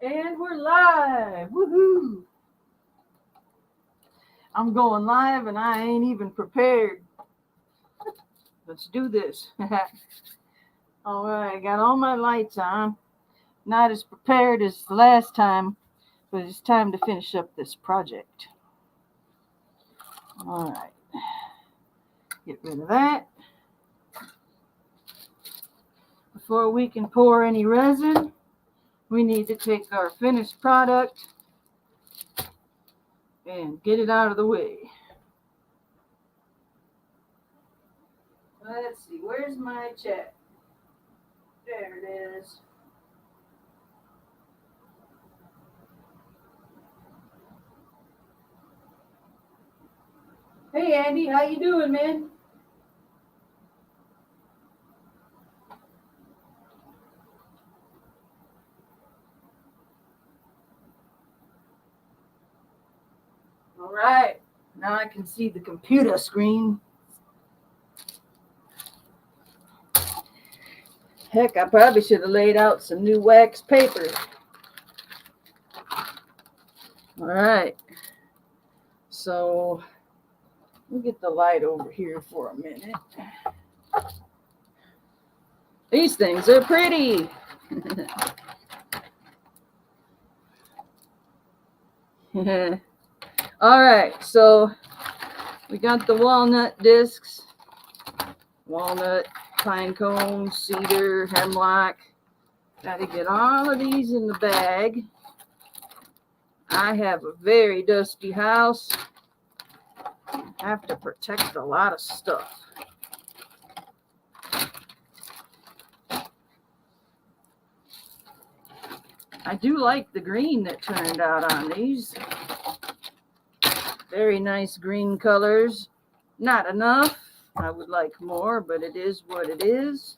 And we're live. Woohoo! I'm going live and I ain't even prepared. Let's do this. All right, got all my lights on. Not as prepared as the last time, but it's time to finish up this project. All right. Get rid of that. Before we can pour any resin, we need to take our finished product and get it out of the way. Let's see, where's my chat? There it is. Hey Andy, how you doing, man? All right, now I can see the computer screen. Heck, I probably should have laid out some new wax paper. All right, so let me get the light over here for a minute. These things are pretty. All right, so we got the walnut discs, walnut, pine cone, cedar, hemlock. Got to get all of these in the bag. I have a very dusty house. I have to protect a lot of stuff. I do like the green that turned out on these. Very nice green colors. Not enough. I would like more, but it is what it is.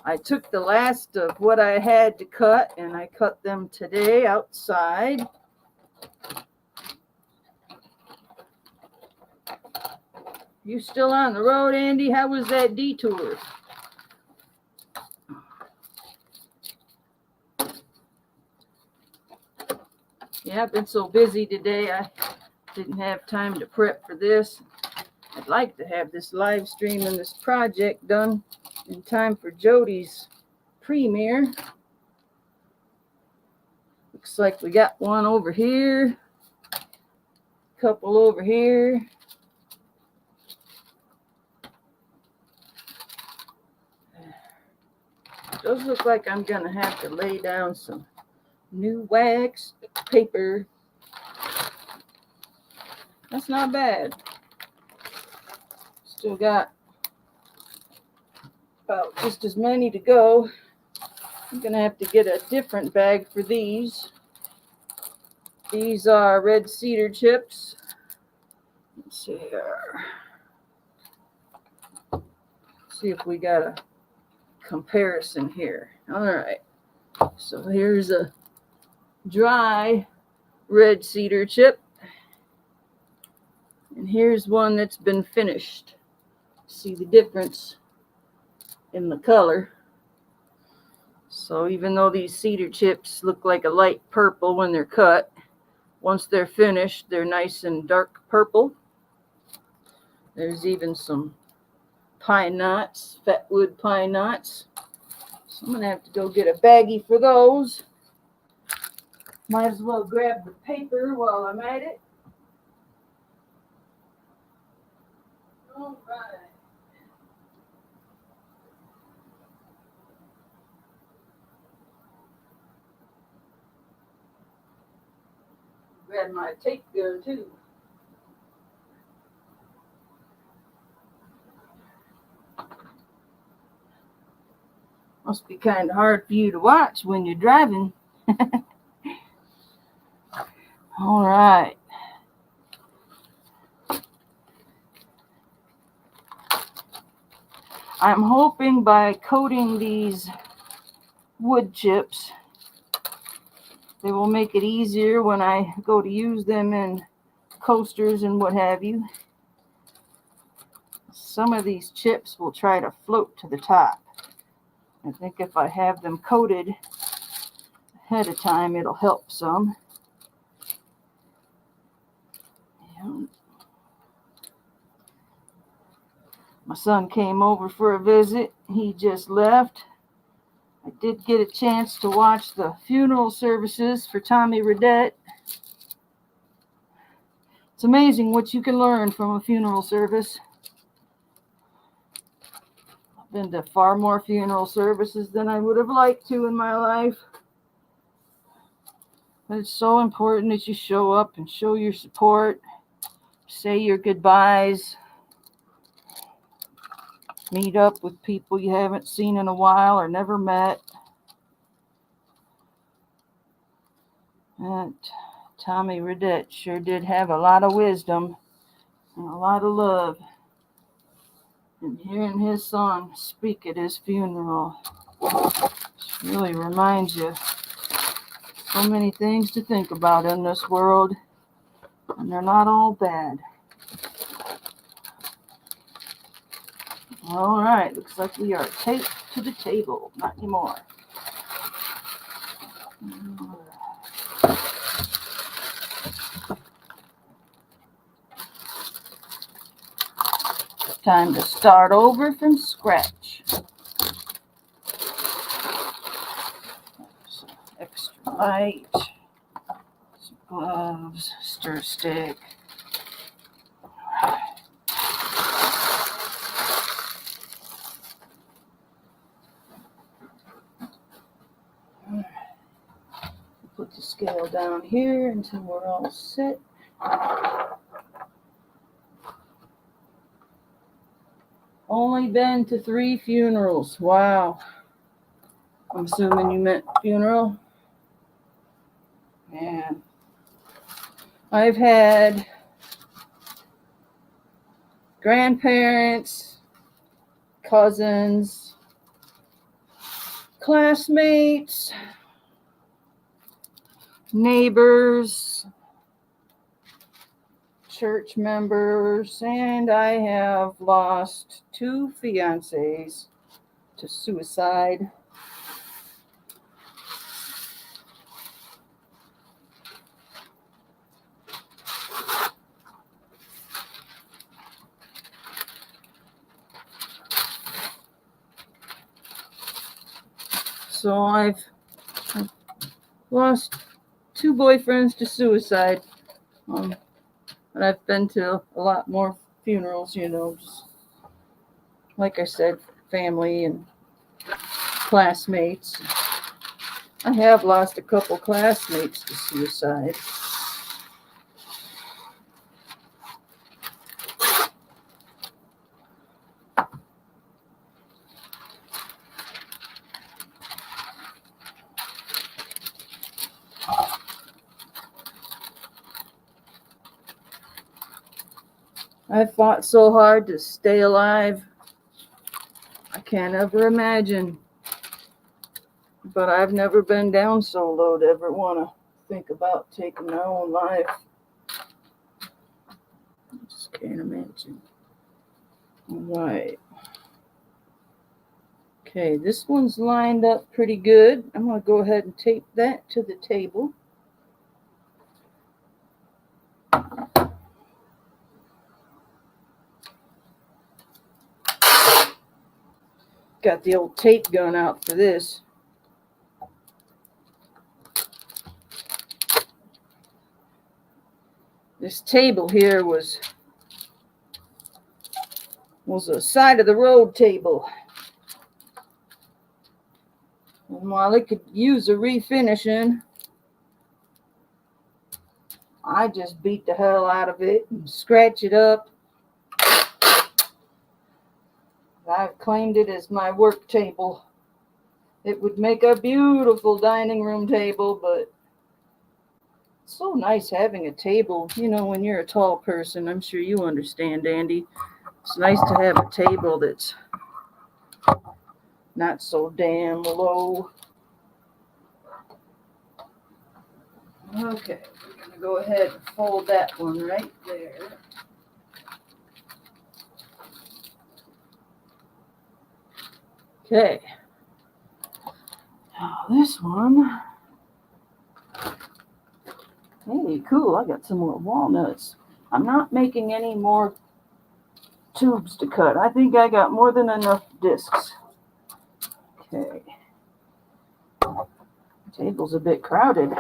I took the last of what I had to cut and I cut them today outside. You still on the road, Andy? How was that detour? Yeah, I've been so busy today, I didn't have time to prep for this. I'd like to have this live stream and this project done in time for Jody's premiere. Looks like we got one over here, a couple over here. Does look like I'm gonna have to lay down some new wax paper. That's not bad. Still got about just as many to go. I'm gonna have to get a different bag for these. These are red cedar chips. Let's see here. See if we got a comparison here. All right. So here's a dry red cedar chip. And here's one that's been finished. See the difference in the color. So even though these cedar chips look like a light purple when they're cut, once they're finished, they're nice and dark purple. There's even some pine knots, fatwood pine knots. So I'm going to have to go get a baggie for those. Might as well grab the paper while I'm at it. All right. Grab my tape gun too. Must be kind of hard for you to watch when you're driving. All right. I'm hoping by coating these wood chips, they will make it easier when I go to use them in coasters and what have you. Some of these chips will try to float to the top. I think if I have them coated ahead of time, it'll help some. Yeah. My son came over for a visit. He just left. I did get a chance to watch the funeral services for Tommy Redette. It's amazing what you can learn from a funeral service. I've been to far more funeral services than I would have liked to in my life. But it's so important that you show up and show your support, say your goodbyes, meet up with people you haven't seen in a while or never met. And Tommy Redette sure did have a lot of wisdom and a lot of love. And hearing his song speak at his funeral really reminds you so many things to think about in this world, and they're not all bad. All right, looks like we are taped to the table. Not anymore. Time to start over from scratch. Some extra light, some gloves, stir stick. Put the scale down here until we're all set. Only been to 3 funerals. Wow. I'm assuming you meant funeral. Man. I've had grandparents, cousins, classmates, neighbors, church members, and I have lost 2 fiancés to suicide. So I've lost 2 boyfriends to suicide. And I've been to a lot more funerals, just like I said, family and classmates. I have lost a couple classmates to suicide. I fought so hard to stay alive. I can't ever imagine. But I've never been down so low to ever want to think about taking my own life. I just can't imagine. All right. Okay, this one's lined up pretty good. I'm going to go ahead and tape that to the table. Got the old tape gun out for this. This table here was a side of the road table. And while it could use a refinishing, I just beat the hell out of it and scratch it up. I've claimed it as my work table. It would make a beautiful dining room table, but it's so nice having a table. When you're a tall person, I'm sure you understand, Andy. It's nice to have a table that's not so damn low. Okay, we're going to go ahead and fold that one right there. Okay, this one. Hey, cool, I got some more walnuts. I'm not making any more tubes to cut. I think I got more than enough discs. Okay. The table's a bit crowded.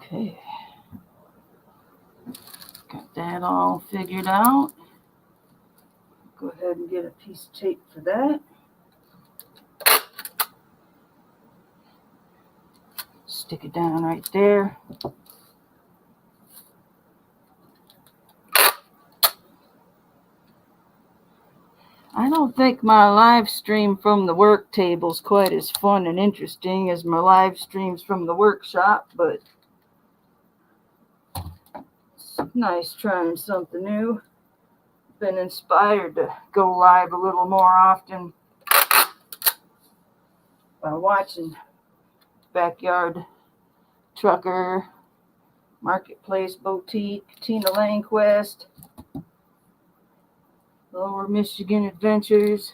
Okay. Got that all figured out. Go ahead and get a piece of tape for that. Stick it down right there. I don't think my live stream from the work table is quite as fun and interesting as my live streams from the workshop, but it's nice trying something new. Been inspired to go live a little more often by watching Backyard Trucker, Marketplace Boutique, Tina Langquist, Lower Michigan Adventures.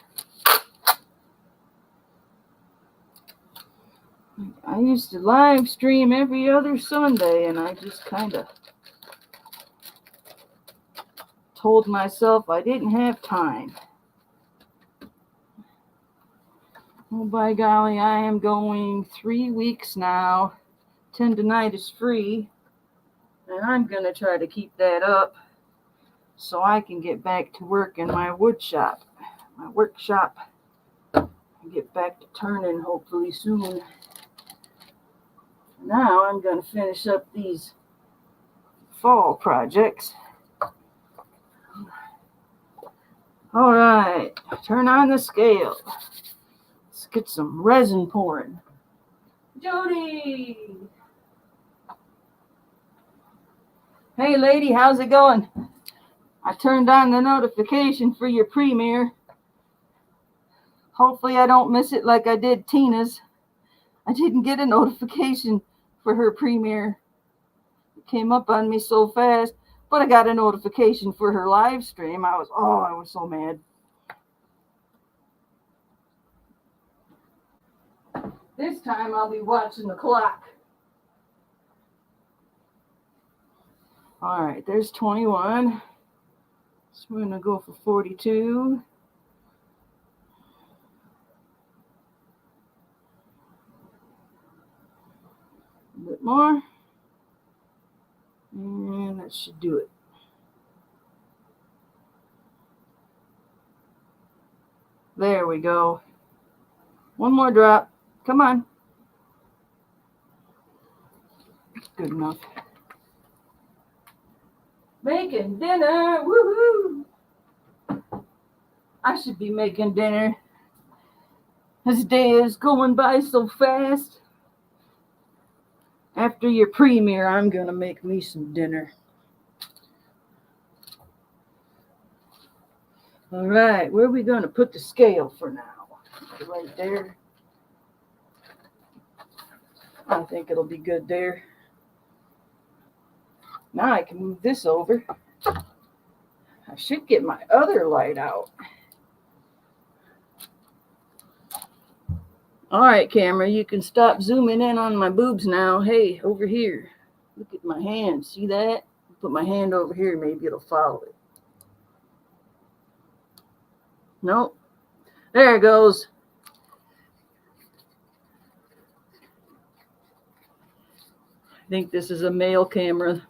I used to live stream every other Sunday, and I just kind of told myself I didn't have time. Oh, by golly, I am going 3 weeks now. 10 tonight is free, and I'm going to try to keep that up so I can get back to work in my workshop, and get back to turning hopefully soon. Now I'm going to finish up these fall projects. All right, turn on the scale. Let's get some resin pouring. Jody! Hey lady, how's it going? I turned on the notification for your premiere. Hopefully I don't miss it like I did Tina's. I didn't get a notification for her premiere. It came up on me so fast, but I got a notification for her live stream. I was so mad. This time I'll be watching the clock. All right, there's 21. So we're gonna go for 42. A bit more. And that should do it. There we go. One more drop. Come on. Good enough. Making dinner. Woohoo! I should be making dinner. This day is going by so fast. After your premiere, I'm going to make me some dinner. All right, where are we going to put the scale for now? Right there. I think it'll be good there. Now I can move this over. I should get my other light out. All right, camera, you can stop zooming in on my boobs now. Hey, over here. Look at my hand. See that? Put my hand over here. Maybe it'll follow it. Nope. There it goes. I think this is a male camera.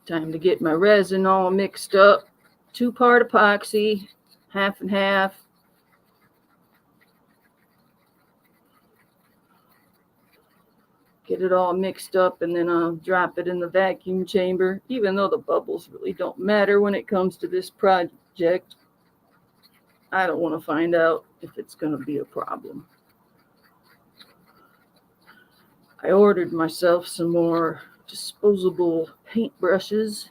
Time to get my resin all mixed up. 2-part epoxy, half and half. Get it all mixed up, and then I'll drop it in the vacuum chamber. Even though the bubbles really don't matter when it comes to this project, I don't want to find out if it's going to be a problem. I ordered myself some more disposable paintbrushes.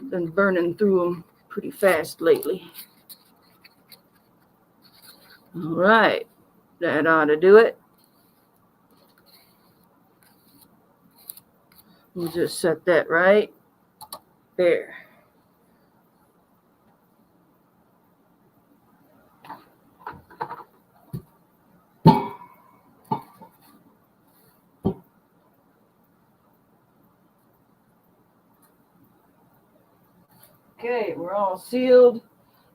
Been burning through them pretty fast lately. All right, that ought to do it. We'll just set that right there. Okay, we're all sealed.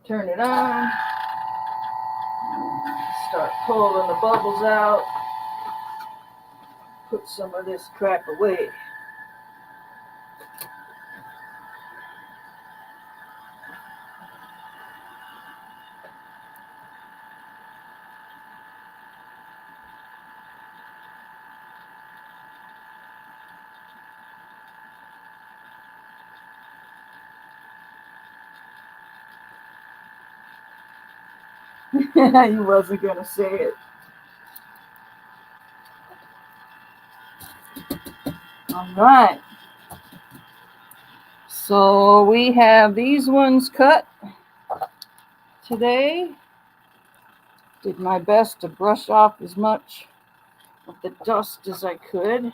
Turn it on. Start pulling the bubbles out. Put some of this crap away. You wasn't gonna say it. All right. So we have these ones cut today. Did my best to brush off as much of the dust as I could.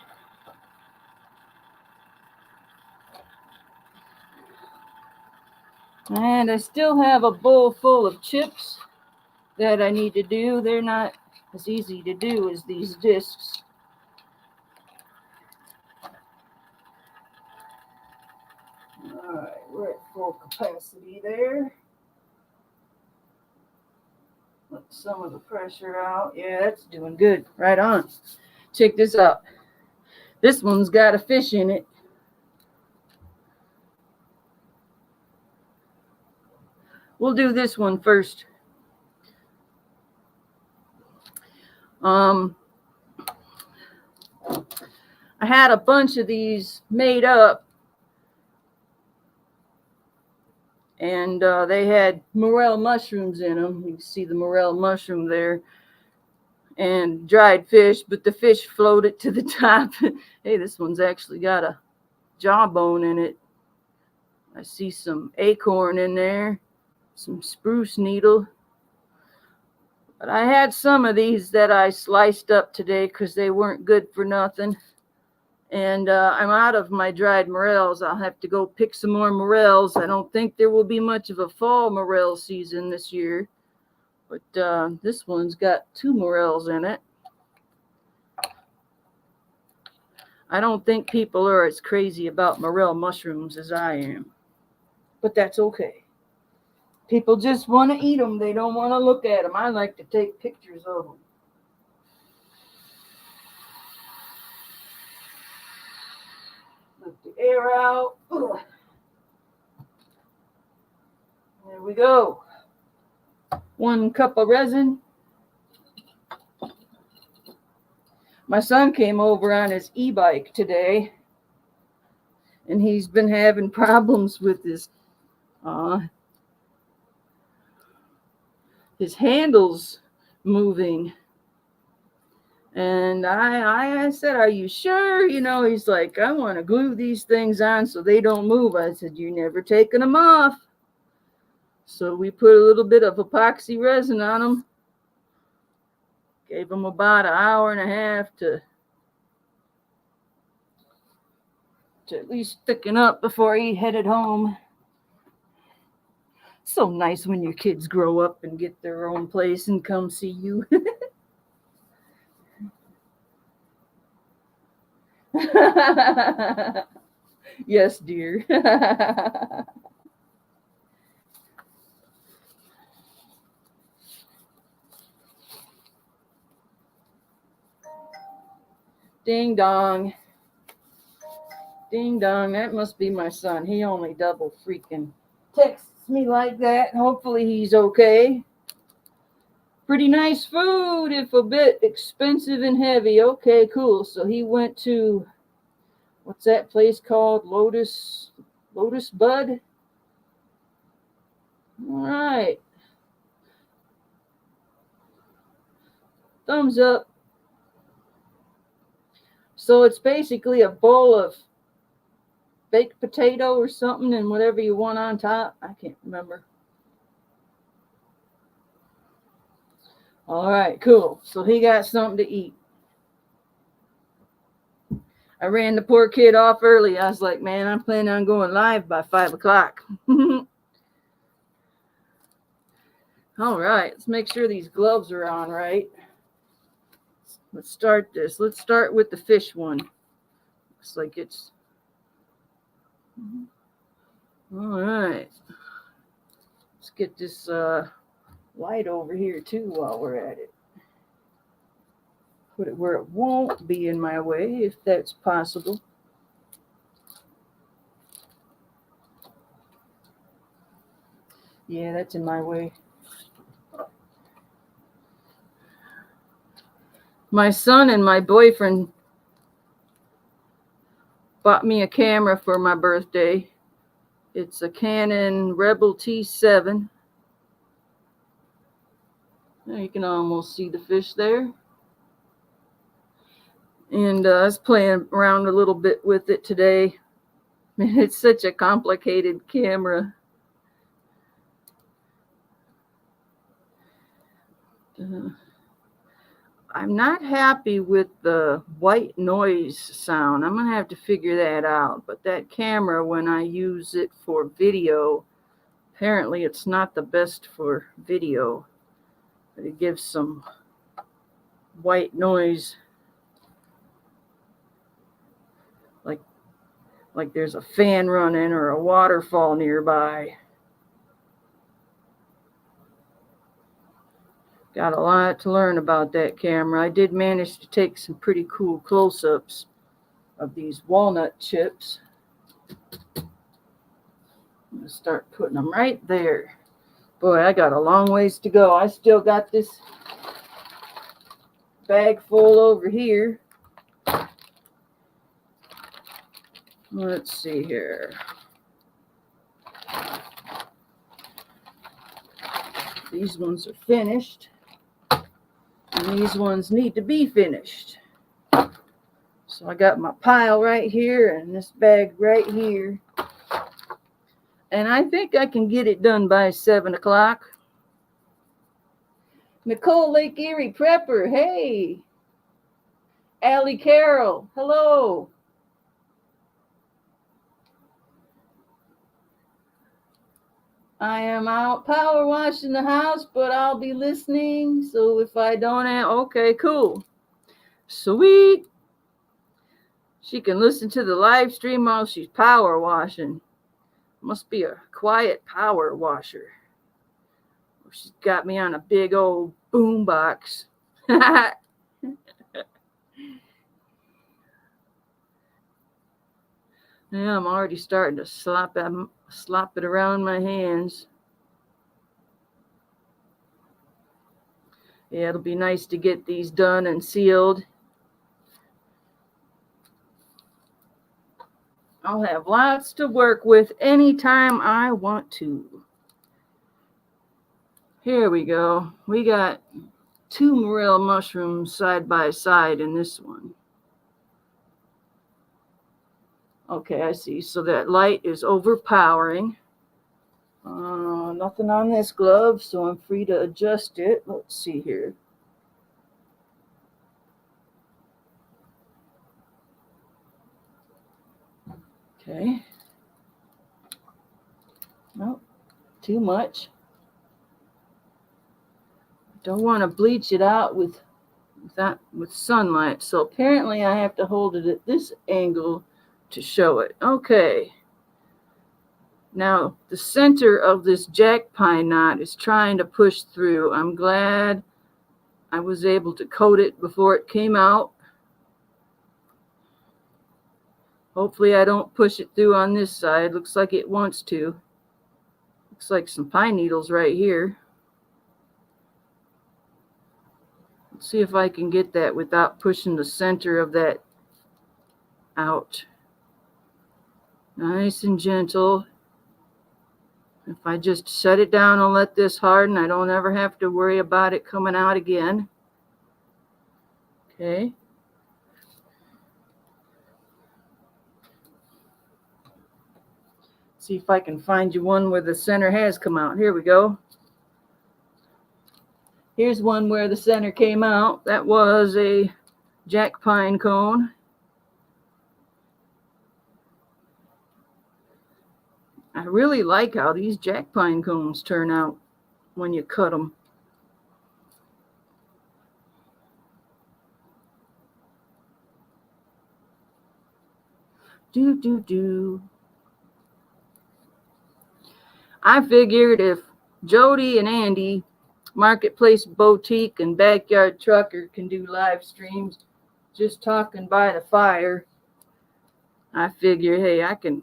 And I still have a bowl full of chips that I need to do. They're not as easy to do as these discs. All right, we're at full capacity there. Let some of the pressure out. Yeah, that's doing good. Right on. Check this out. This one's got a fish in it. We'll do this one first. I had a bunch of these made up, and they had morel mushrooms in them. You can see the morel mushroom there, and dried fish, but the fish floated to the top. Hey, this one's actually got a jawbone in it. I see some acorn in there, some spruce needle. But I had some of these that I sliced up today because they weren't good for nothing. And I'm out of my dried morels. I'll have to go pick some more morels. I don't think there will be much of a fall morel season this year. But this one's got 2 morels in it. I don't think people are as crazy about morel mushrooms as I am. But that's okay. People just want to eat them. They don't want to look at them. I like to take pictures of them. Let the air out. Ugh. There we go. 1 cup of resin. My son came over on his e-bike today, and he's been having problems with his handles moving. And I said, "Are you sure?" You know, he's like, "I want to glue these things on so they don't move." I said, "You're never taking them off." So we put a little bit of epoxy resin on them. Gave him about an hour and a half to at least thicken up before he headed home. So nice when your kids grow up and get their own place and come see you. Yes, dear. Ding dong. Ding dong. That must be my son. He only double freaking texts me like that. Hopefully he's okay. Pretty nice food, if a bit expensive and heavy. Okay, cool. So he went to, what's that place called? Lotus Bud? All right. Thumbs up. So it's basically a bowl of baked potato or something and whatever you want on top. I can't remember. All right, cool. So he got something to eat. I ran the poor kid off early. I was like, man, I'm planning on going live by 5 o'clock. All right, let's make sure these gloves are on right. Let's start this. Let's start with the fish one. Looks like it's... All right. Let's get this light over here too while we're at it. Put it where it won't be in my way, if that's possible. Yeah, that's in my way. My son and my boyfriend bought me a camera for my birthday. It's a Canon Rebel T7. You can almost see the fish there. And I was playing around a little bit with it today. Man, it's such a complicated camera. I'm not happy with the white noise sound. I'm going to have to figure that out. But that camera, when I use it for video, apparently it's not the best for video. It gives some white noise. Like there's a fan running or a waterfall nearby. Got a lot to learn about that camera. I did manage to take some pretty cool close-ups of these walnut chips. I'm going to start putting them right there. Boy, I got a long ways to go. I still got this bag full over here. Let's see here. These ones are finished. And these ones need to be finished. So I got my pile right here and this bag right here. And I think I can get it done by 7 o'clock. Nicole Lake Erie Prepper, hey. Allie Carroll, hello. I am out power washing the house, but I'll be listening. So if I don't, okay, cool. Sweet. She can listen to the live stream while she's power washing. Must be a quiet power washer. She's got me on a big old boom box. Yeah, I'm already starting to slop it around my hands. Yeah, it'll be nice to get these done and sealed. I'll have lots to work with anytime I want to. Here we go. We got 2 morel mushrooms side by side in this one. Okay, I see. So that light is overpowering. Nothing on this glove, so I'm free to adjust it. Let's see here. Okay. Nope, too much. Don't want to bleach it out with sunlight. So apparently I have to hold it at this angle to show it. Okay. Now the center of this jack pine knot is trying to push through. I'm glad I was able to coat it before it came out. Hopefully I don't push it through on this side. Looks like it wants to. Looks like some pine needles right here. Let's see if I can get that without pushing the center of that out. Nice and gentle. If I just set it down and let this harden, I don't ever have to worry about it coming out again. Okay. See if I can find you one where the center has come out. Here we go. Here's one where the center came out. That was a jack pine cone. I really like how these jack pine cones turn out when you cut them. Do. I figured if Jody and Andy, Marketplace Boutique and Backyard Trucker, can do live streams just talking by the fire, I figure, hey, I can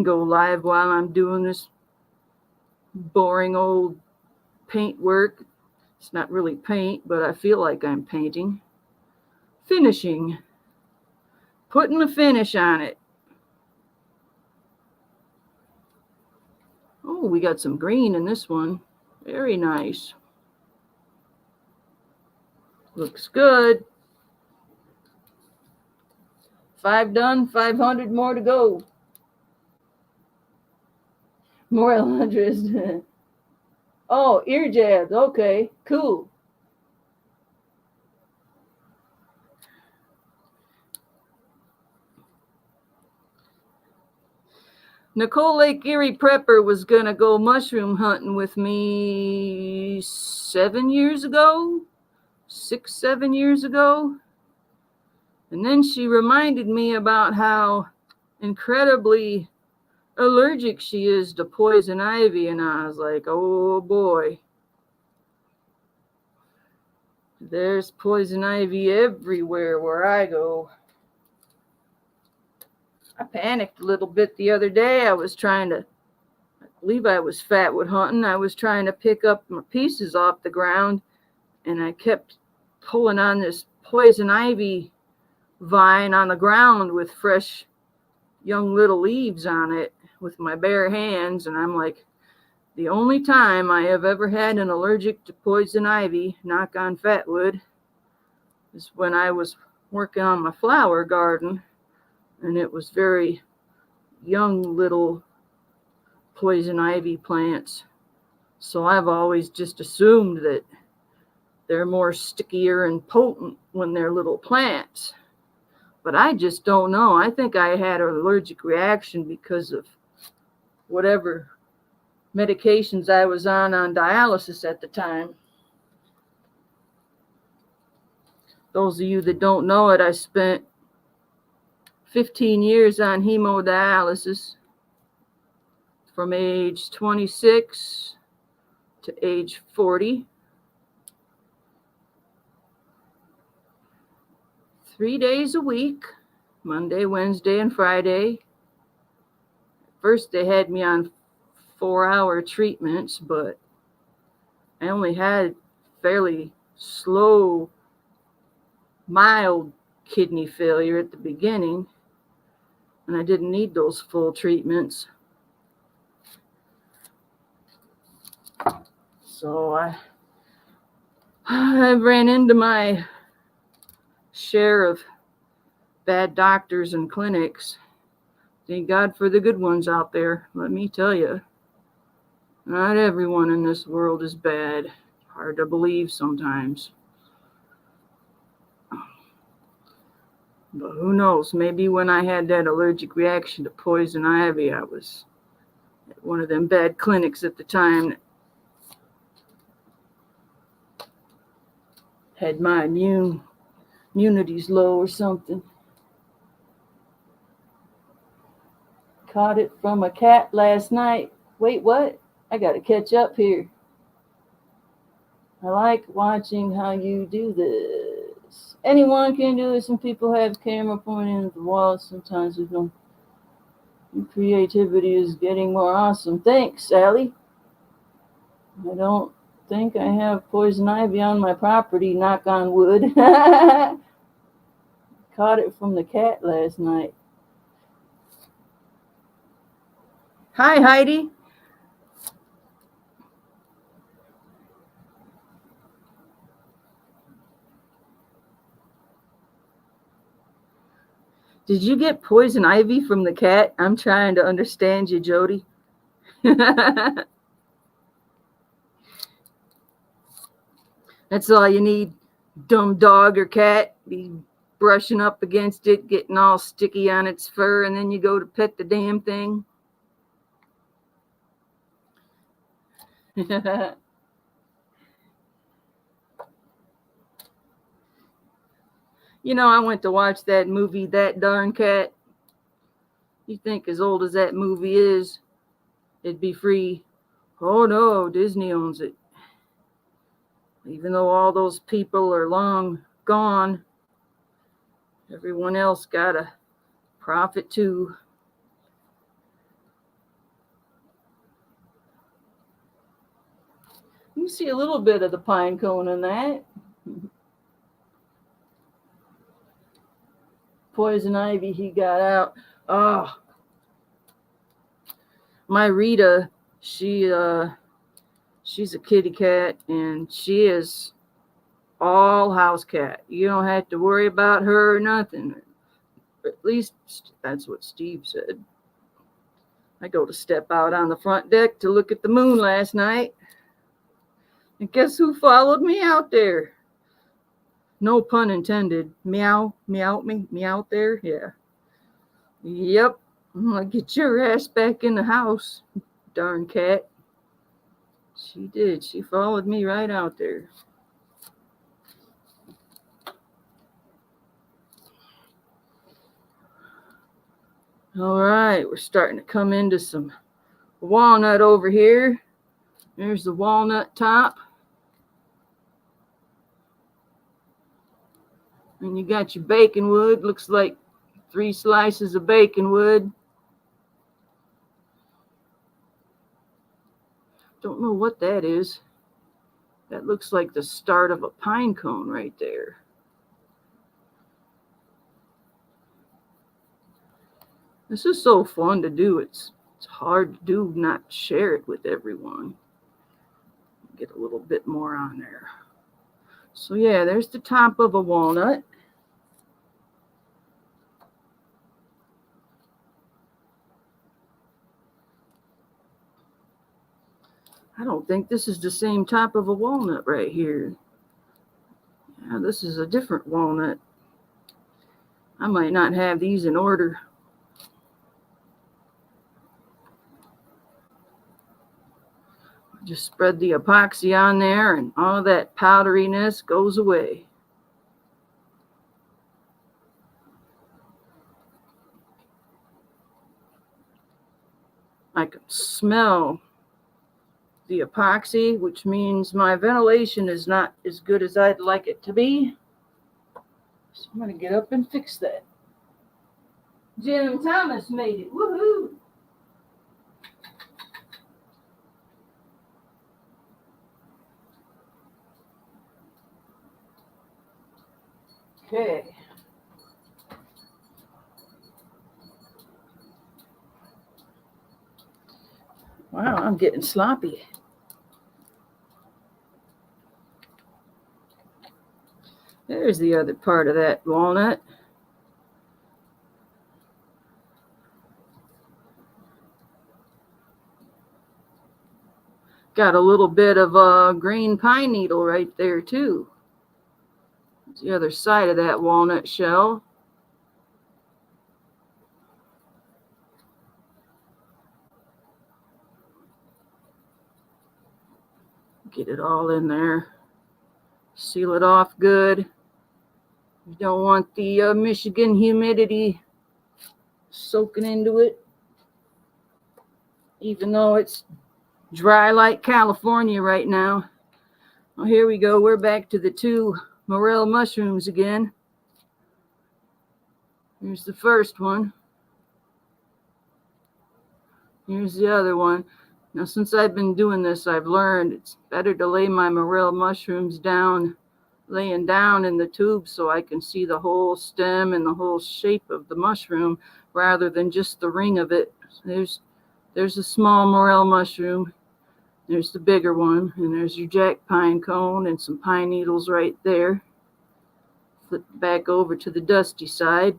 go live while I'm doing this boring old paint work. It's not really paint, but I feel like I'm painting. Finishing. Putting a finish on it. Oh, we got some green in this one. Very nice. Looks good. 5 done, 500 more to go. More Elandras. Oh, ear jabs. Okay, cool. Nicole Lake Erie Prepper was going to go mushroom hunting with me 7 years ago, 6, 7 years ago. And then she reminded me about how incredibly allergic she is to poison ivy. And I was like, oh boy. There's poison ivy everywhere where I go. I panicked a little bit the other day. I believe I was fatwood hunting. I was trying to pick up my pieces off the ground, and I kept pulling on this poison ivy vine on the ground with fresh young little leaves on it with my bare hands. And I'm like, the only time I have ever had an allergic to poison ivy, knock on fatwood, is when I was working on my flower garden. And it was very young little poison ivy plants. So I've always just assumed that they're more stickier and potent when they're little plants. But I just don't know. I think I had an allergic reaction because of whatever medications I was on dialysis at the time. Those of you that don't know it, I spent 15 years on hemodialysis from age 26 to age 40. 3 days a week, Monday, Wednesday, and Friday. First, they had me on 4-hour treatments, but I only had fairly slow, mild kidney failure at the beginning, and I didn't need those full treatments. So I ran into my share of bad doctors and clinics. Thank God for the good ones out there. Let me tell you, not everyone in this world is bad. Hard to believe sometimes. But who knows? Maybe when I had that allergic reaction to poison ivy, I was at one of them bad clinics at the time that had my immunity's low or something. Caught it from a cat last night. Wait, what? I gotta catch up here. I like watching how you do this. Anyone can do it. Some people have camera pointing at the wall. Sometimes we don't. Your creativity is getting more awesome. Thanks, Sally. I don't think I have poison ivy on my property, knock on wood. Caught it from the cat last night. Hi, Heidi. Did you get poison ivy from the cat? I'm trying to understand you, Jody. That's all you need, dumb dog or cat. Be brushing up against it, getting all sticky on its fur, and then you go to pet the damn thing. You know, I went to watch that movie, That Darn Cat. You think as old as that movie is, it'd be free. Oh no, Disney owns it. Even though all those people are long gone, everyone else got a profit too. You see a little bit of the pine cone in that. Poison ivy he got out. Oh, my Rita, she's a kitty cat, and she is all house cat. You don't have to worry about her or nothing. At least that's what Steve said. I go to step out on the front deck to look at the moon last night. And guess who followed me out there? No pun intended. Meow, meow me, meow there. Yeah. Yep. I'm gonna get your ass back in the house, darn cat. She did. She followed me right out there. All right, we're starting to come into some walnut over here. There's the walnut top. And you got your bacon wood. Looks like 3 slices of bacon wood. Don't know what that is. That looks like the start of a pine cone right there. This is so fun to do. It's hard to do, not share it with everyone. Get a little bit more on there. So yeah, there's the top of a walnut. I don't think this is the same top of a walnut right here. Yeah, this is a different walnut. I might not have these in order. Just spread the epoxy on there and all that powderiness goes away. I can smell the epoxy, which means my ventilation is not as good as I'd like it to be. So I'm going to get up and fix that. Jim Thomas made it. Woohoo! Okay. Wow, I'm getting sloppy. There's the other part of that walnut. Got a little bit of a green pine needle right there too. It's the other side of that walnut shell. Get it all in there. Seal it off good. You don't want the Michigan humidity soaking into it. Even though it's dry like California right now. Well, here we go. We're back to the 2 morel mushrooms again. Here's the first one. Here's the other one. Now, since I've been doing this, I've learned it's better to lay my morel mushrooms down, laying down in the tube so I can see the whole stem and the whole shape of the mushroom rather than just the ring of it. There's a small morel mushroom. There's the bigger one, and there's your jack pine cone and some pine needles right there. Flip back over to the dusty side.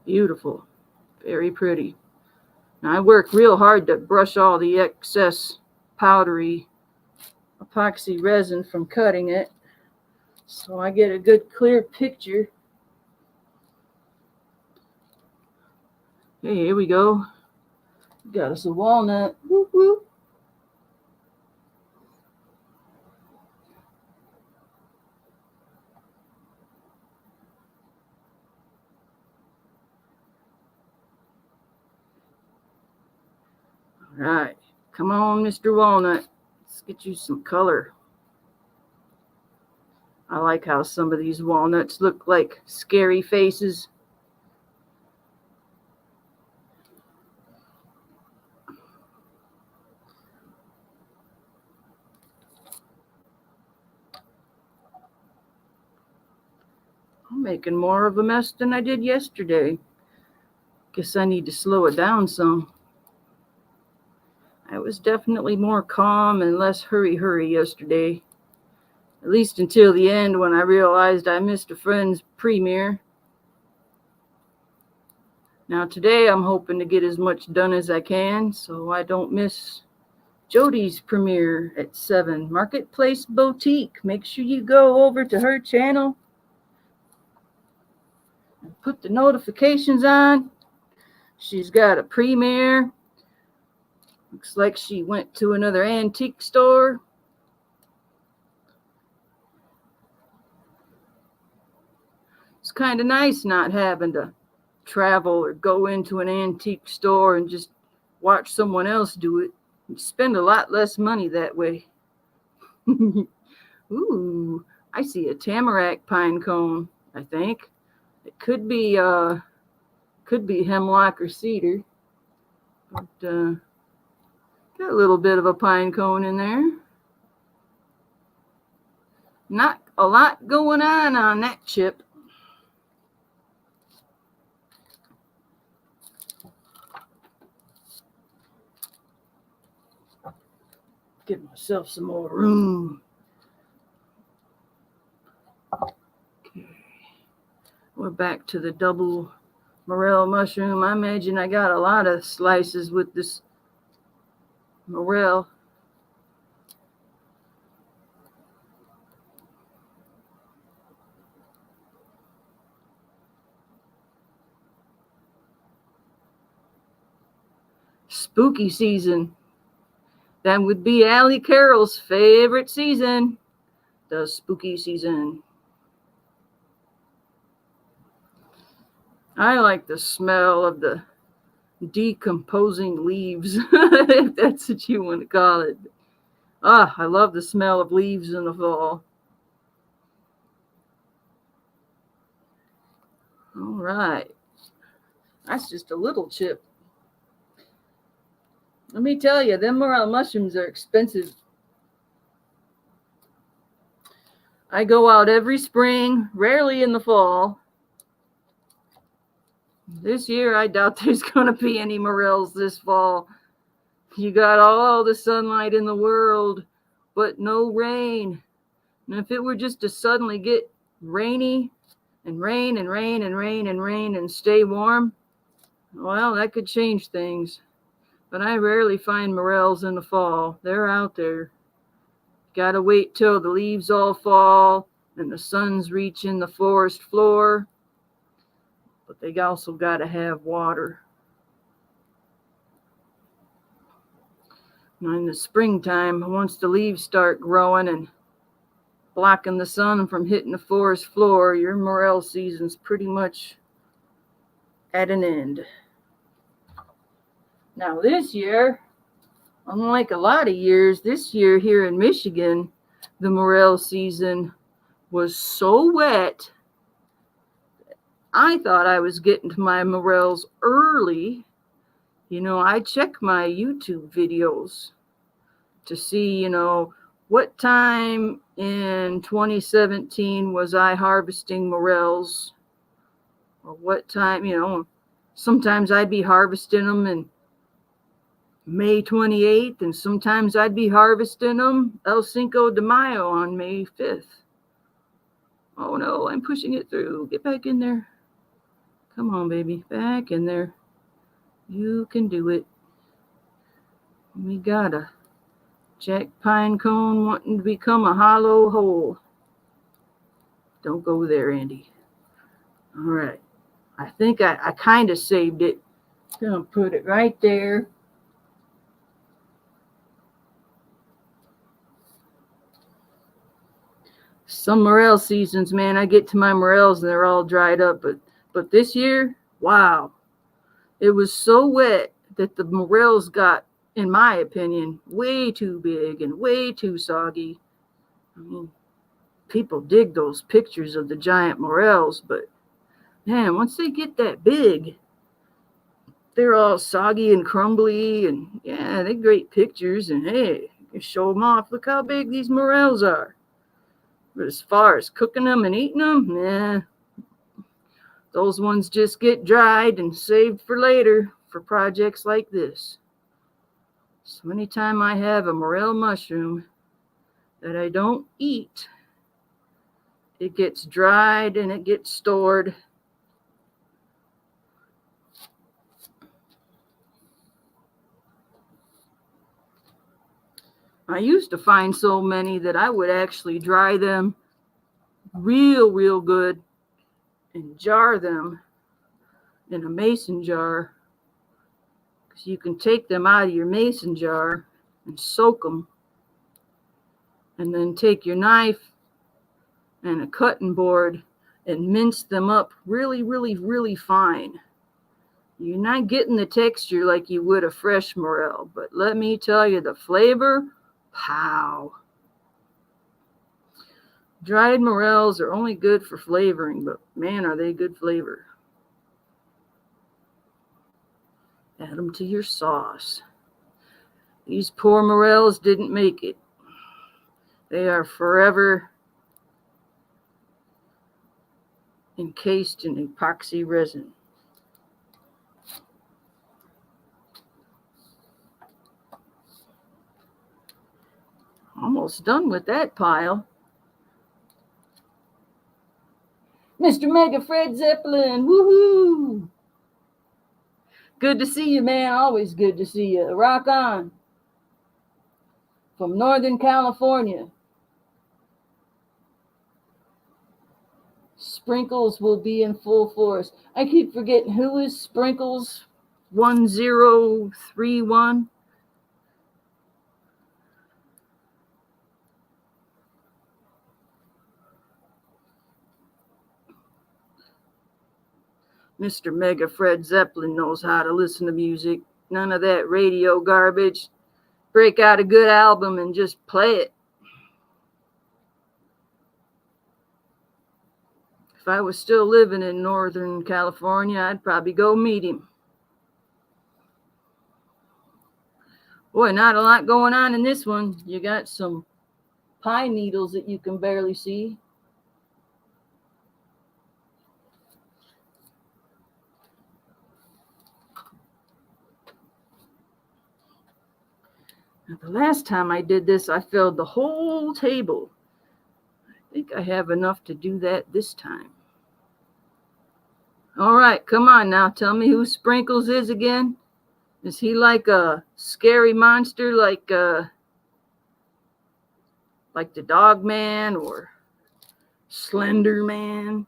Beautiful. Very pretty. Now I work real hard to brush all the excess powdery epoxy resin from cutting it, so I get a good clear picture. Okay, here we go. Got us a walnut. Whoop, whoop. All right. Come on, Mr. Walnut. Let's get you some color. I like how some of these walnuts look like scary faces. I'm making more of a mess than I did yesterday. Guess I need to slow it down some. I was definitely more calm and less hurry yesterday. At least until the end when I realized I missed a friend's premiere. Now today I'm hoping to get as much done as I can so I don't miss Jody's premiere at 7. Marketplace Boutique. Make sure you go over to her channel and put the notifications on. She's got a premiere. Looks like she went to another antique store. It's kind of nice not having to travel or go into an antique store and just watch someone else do it. You spend a lot less money that way. Ooh, I see a tamarack pine cone, I think. It could be hemlock or cedar. But got a little bit of a pine cone in there. Not a lot going on that chip. Give myself some more room. Okay. We're back to the double morel mushroom. I imagine I got a lot of slices with this morel. Spooky season. That would be Allie Carroll's favorite season, the spooky season. I like the smell of the decomposing leaves, if that's what you want to call it. I love the smell of leaves in the fall. All right. That's just a little chip. Let me tell you, them morel mushrooms are expensive. I go out every spring, rarely in the fall. This year, I doubt there's going to be any morels this fall. You got all the sunlight in the world, but no rain. And if it were just to suddenly get rainy and rain and rain and rain and rain and stay warm, well, that could change things. But I rarely find morels in the fall. They're out there. Gotta wait till the leaves all fall and the sun's reaching the forest floor. But they also gotta have water. Now in the springtime, once the leaves start growing and blocking the sun from hitting the forest floor, your morel season's pretty much at an end. Now this year, unlike a lot of years, this year here in Michigan, the morel season was so wet, I thought I was getting to my morels early. You know, I check my YouTube videos to see, you know, what time in 2017 was I harvesting morels, or what time, you know, sometimes I'd be harvesting them in May 28th, and sometimes I'd be harvesting them El Cinco de Mayo on May 5th. Oh no, I'm pushing it through. Get back in there. Come on, baby. Back in there. You can do it. We got a jack pine cone wanting to become a hollow hole. Don't go there, Andy. All right. I think I kind of saved it. Gonna put it right there. Some morel seasons, man, I get to my morels and they're all dried up, but this year, wow. It was so wet that the morels got, in my opinion, way too big and way too soggy. I mean, people dig those pictures of the giant morels, but man, once they get that big, they're all soggy and crumbly, and yeah, they're great pictures, and hey, you show them off. Look how big these morels are. But as far as cooking them and eating them, nah, those ones just get dried and saved for later for projects like this. So anytime I have a morel mushroom that I don't eat, it gets dried and it gets stored. I used to find so many that I would actually dry them real good and jar them in a mason jar, because you can take them out of your mason jar and soak them, and then take your knife and a cutting board and mince them up really fine. You're not getting the texture like you would a fresh morel, but let me tell you, the flavor, pow. Dried morels are only good for flavoring, but man, are they good flavor. Add them to your sauce. These poor morels didn't make it. They are forever encased in epoxy resin. Almost done with that pile. Mr. Mega Fred Zeppelin, woohoo! Good to see you, man. Always good to see you. Rock on. From Northern California. Sprinkles will be in full force. I keep forgetting, who is Sprinkles 1031? Mr. Mega Fred Zeppelin knows how to listen to music. None of that radio garbage. Break out a good album and just play it. If I was still living in Northern California, I'd probably go meet him. Boy, not a lot going on in this one. You got some pine needles that you can barely see. Now, the last time I did this, I filled the whole table. I think I have enough to do that this time. All right, come on now. Tell me who Sprinkles is again. Is he like a scary monster, like the Dog Man or Slender Man?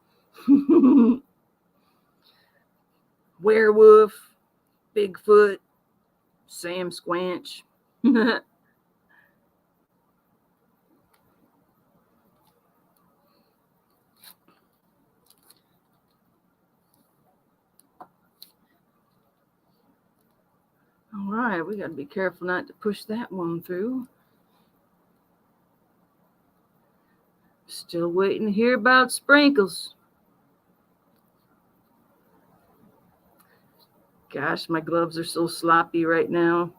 Werewolf, Bigfoot, Sam Squanch. All right, we got to be careful not to push that one through. Still waiting to hear about Sprinkles. Gosh, my gloves are so sloppy right now.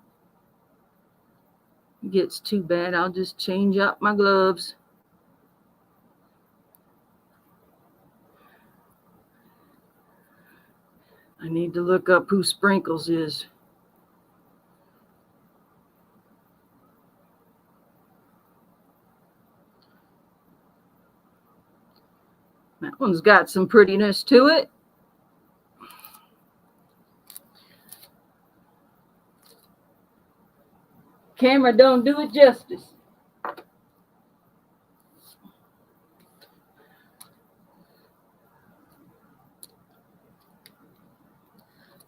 It gets too bad, I'll just change up my gloves. I need to look up who Sprinkles is. That one's got some prettiness to it. Camera don't do it justice.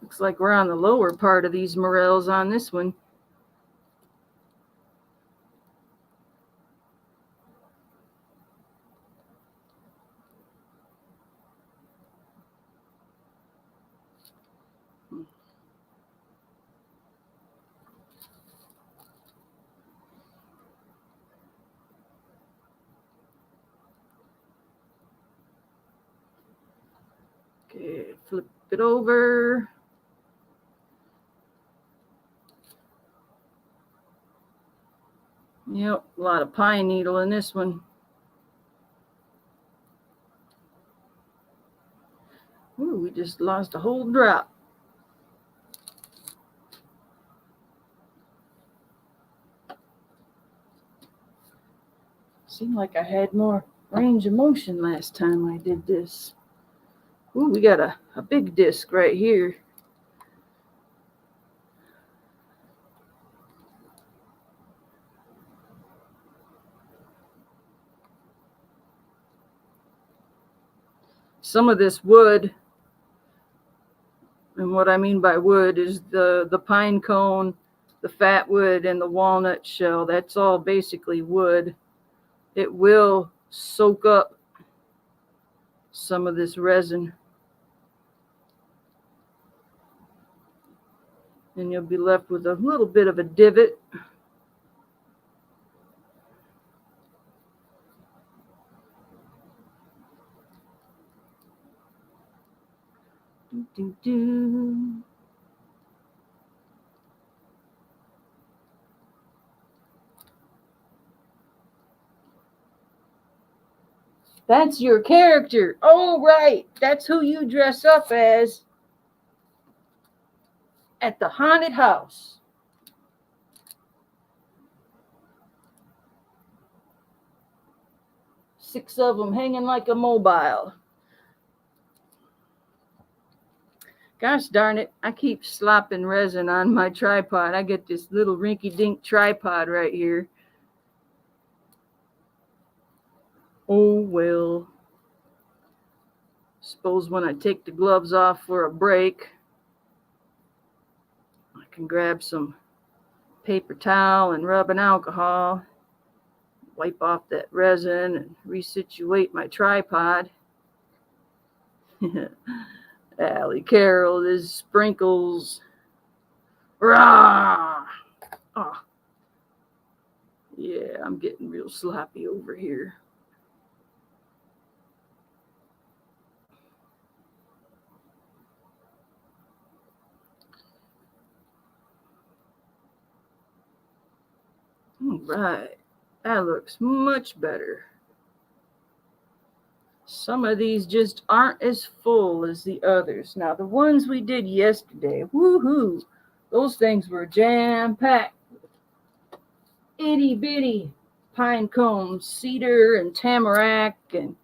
Looks like we're on the lower part of these morels on this one. Okay, flip it over. Yep, a lot of pine needle in this one. Ooh, we just lost a whole drop. Seemed like I had more range of motion last time I did this. Ooh, we got a big disc right here. Some of this wood, and what I mean by wood is the pine cone, the fat wood, and the walnut shell. That's all basically wood. It will soak up some of this resin, and you'll be left with a little bit of a divot. Do, do, do. That's your character. Oh, right. That's who you dress up as at the haunted house. Six of them hanging like a mobile. Gosh darn it. I keep slopping resin on my tripod. I get this little rinky-dink tripod right here. Oh, well. Suppose when I take the gloves off for a break, I can grab some paper towel and rub an alcohol, wipe off that resin, and resituate my tripod. Allie Carroll, this sprinkles. Rah! Oh. Yeah, I'm getting real sloppy over here. All right, that looks much better. Some of these just aren't as full as the others. Now, the ones we did yesterday, woohoo, those things were jam-packed. Itty-bitty pine cones, cedar and tamarack and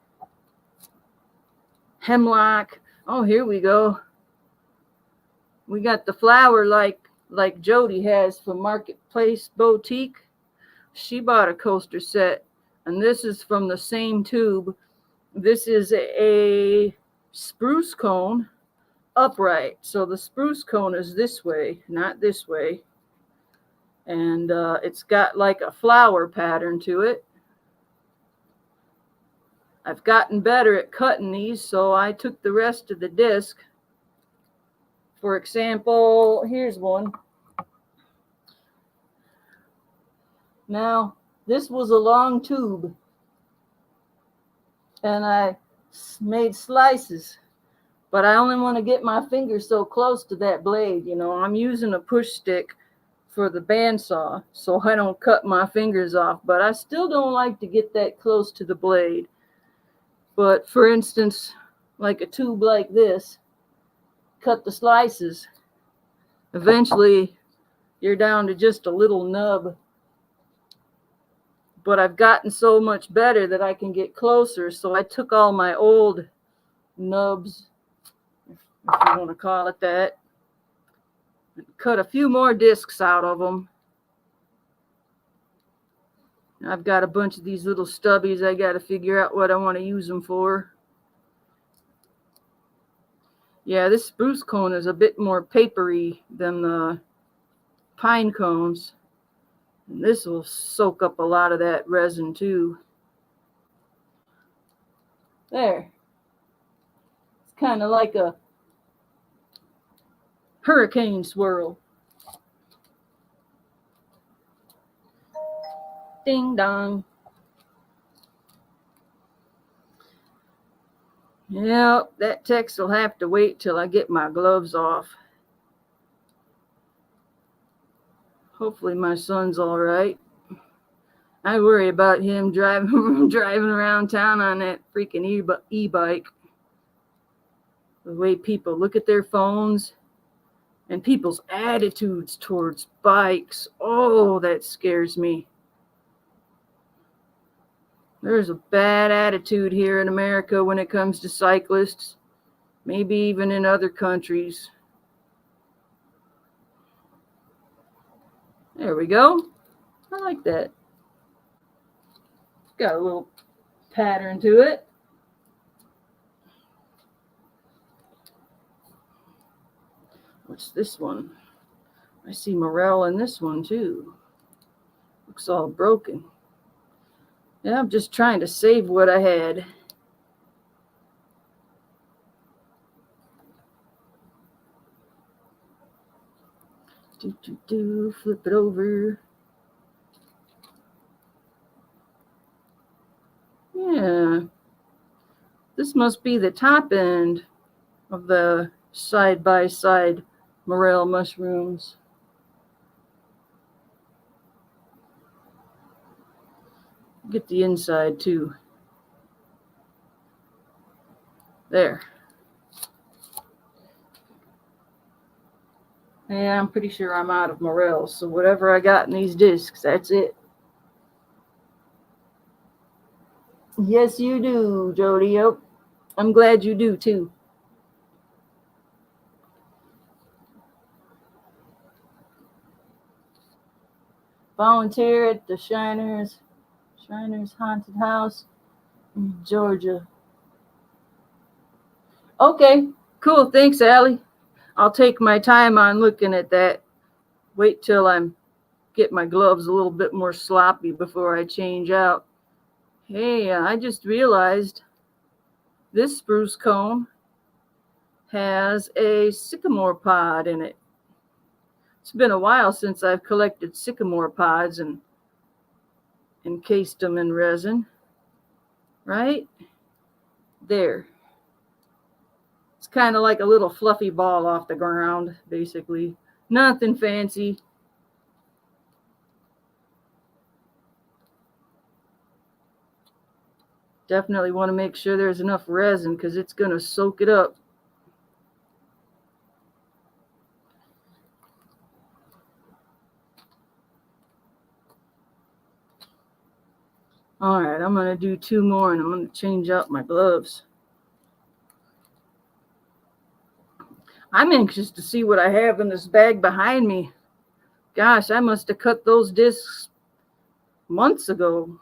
hemlock. Oh, here we go. We got the flower like Jody has from Marketplace Boutique. She bought a coaster set, and this is from the same tube. This is a spruce cone upright. So the spruce cone is this way, not this way. And it's got like a flower pattern to it. I've gotten better at cutting these, so I took the rest of the disc. For example, here's one. Now, this was a long tube, and I made slices, but I only want to get my fingers so close to that blade. You know, I'm using a push stick for the bandsaw, so I don't cut my fingers off, but I still don't like to get that close to the blade. But for instance, like a tube like this, cut the slices. Eventually, you're down to just a little nub. But I've gotten so much better that I can get closer. So I took all my old nubs, if you want to call it that, and cut a few more discs out of them. I've got a bunch of these little stubbies. I got to figure out what I want to use them for. Yeah, this spruce cone is a bit more papery than the pine cones. And this will soak up a lot of that resin too. There. It's kind of like a hurricane swirl. Ding dong. Yeah, that text will have to wait till I get my gloves off. Hopefully my son's all right. I worry about him driving around town on that freaking e-bike. The way people look at their phones and people's attitudes towards bikes. Oh, that scares me. There's a bad attitude here in America when it comes to cyclists, maybe even in other countries. There we go. I like that. Got a little pattern to it. What's this one? I see morel in this one too. Looks all broken. Yeah, I'm just trying to save what I had. Flip it over. Yeah. This must be the top end of the side-by-side morel mushrooms. Get the inside too. There. Yeah, I'm pretty sure I'm out of morels, so whatever I got in these discs, that's it. Yes, you do, Jody. Yep. I'm glad you do too. Volunteer at the Shriners Haunted House in Georgia. Okay, cool. Thanks, Allie. I'll take my time on looking at that. Wait till I get my gloves a little bit more sloppy before I change out. Hey, I just realized this spruce cone has a sycamore pod in it. It's been a while since I've collected sycamore pods and encased them in resin. Right? There. It's kind of like a little fluffy ball off the ground, basically. Nothing fancy. Definitely want to make sure there's enough resin because it's going to soak it up. All right, I'm going to do 2 more and I'm going to change out my gloves. I'm anxious to see what I have in this bag behind me. Gosh, I must have cut those discs months ago.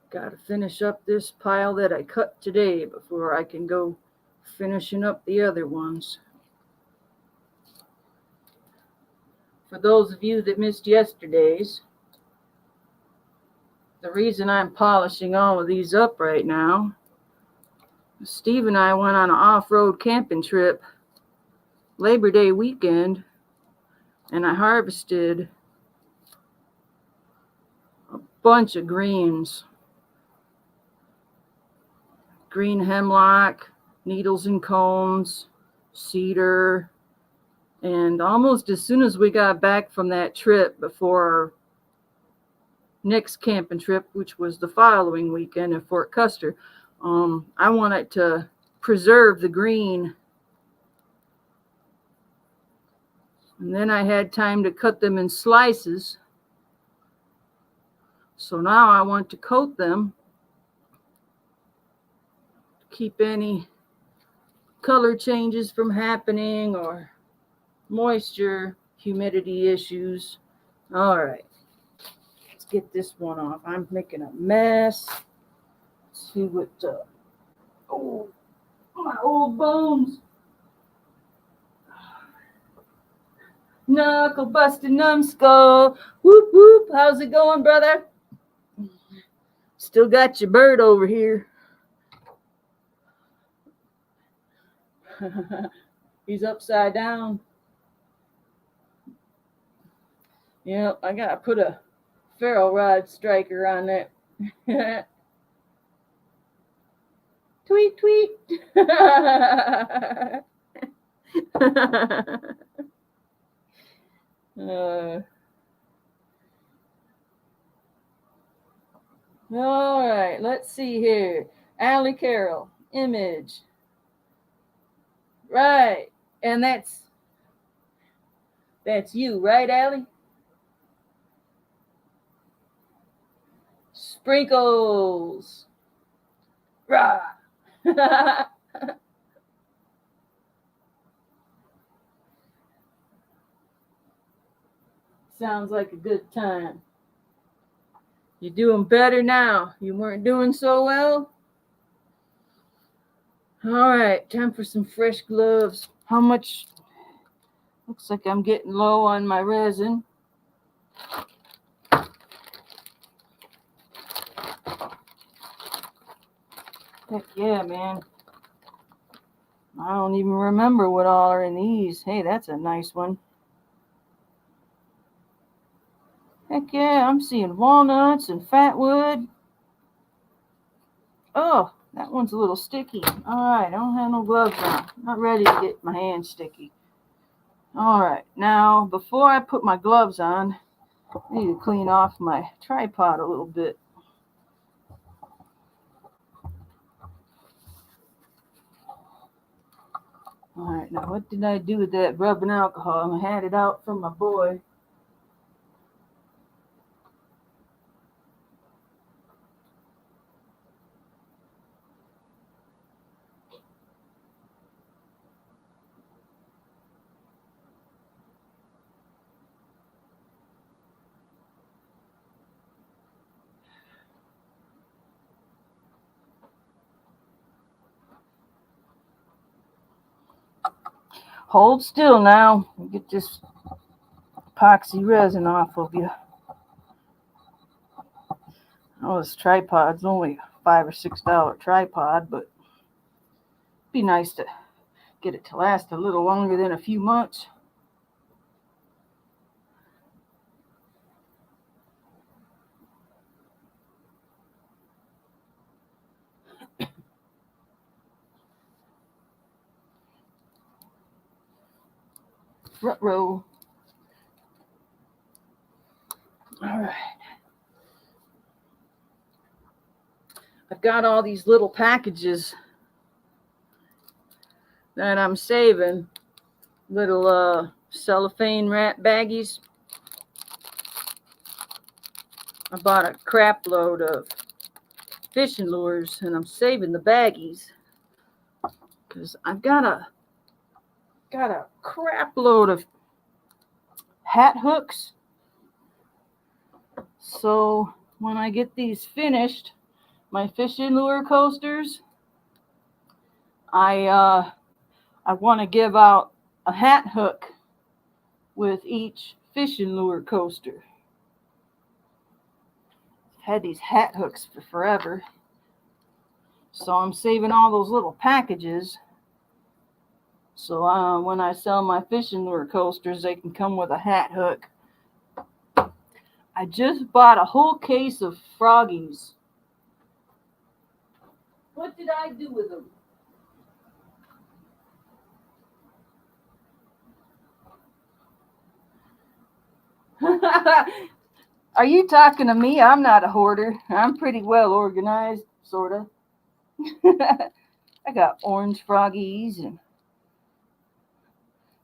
Got to finish up this pile that I cut today before I can go finishing up the other ones. For those of you that missed yesterday's, the reason I'm polishing all of these up right now, Steve and I went on an off-road camping trip Labor Day weekend, and I harvested a bunch of greens. Green hemlock, needles and cones, cedar, and almost as soon as we got back from that trip before our next camping trip, which was the following weekend in Fort Custer, I wanted to preserve the green. And then I had time to cut them in slices. So now I want to coat them to keep any color changes from happening or moisture, humidity issues. All right, let's get this one off. I'm making a mess. Let's see what, oh, my old bones. Knuckle busted numbskull. Whoop whoop. How's it going, brother? Still got your bird over here. He's upside down. Yep, I gotta put a ferro rod striker on that. Tweet, tweet. All right, let's see here. Allie Carroll, image. Right, and that's you, right, Allie? Sprinkles. Rah. Sounds like a good time. You're doing better now. You weren't doing so well? All right, time for some fresh gloves. How much? Looks like I'm getting low on my resin. Heck yeah, man. I don't even remember what all are in these. Hey, that's a nice one. Heck yeah, I'm seeing walnuts and fatwood. Oh, that one's a little sticky. All right, I don't have no gloves on. Not ready to get my hands sticky. All right, now before I put my gloves on, I need to clean off my tripod a little bit. All right, now what did I do with that rubbing alcohol? I had it out from my boy. Hold still now. Get this epoxy resin off of you. Oh, this tripod's only $5 or $6 tripod, but it'd be nice to get it to last a little longer than a few months. Ruh-roh. All right. I've got all these little packages that I'm saving. Little cellophane wrap baggies. I bought a crap load of fishing lures and I'm saving the baggies because I've got a crap load of hat hooks. So when I get these finished, my fishing lure coasters, I want to give out a hat hook with each fishing lure coaster. I've had these hat hooks for forever. So I'm saving all those little packages. So when I sell my fishing lure coasters, they can come with a hat hook. I just bought a whole case of froggies. What did I do with them? Are you talking to me? I'm not a hoarder. I'm pretty well organized, sort of. I got orange froggies and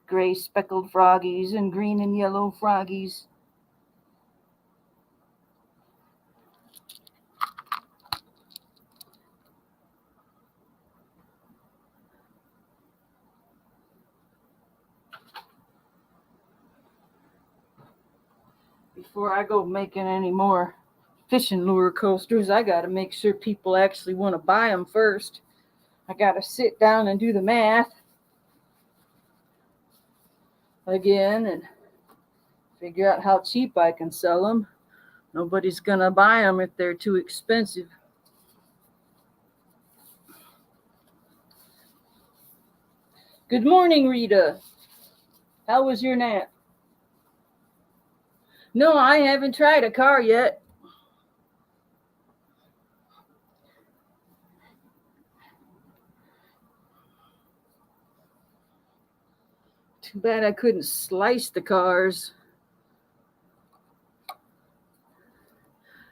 gray speckled froggies and green and yellow froggies. before I go making any more fishing lure coasters, I got to make sure people actually want to buy them first. I got to sit down and do the math again and figure out how cheap I can sell them. Nobody's going to buy them if they're too expensive. Good morning, Rita. How was your nap? No, I haven't tried a car yet. Too bad I couldn't slice the cars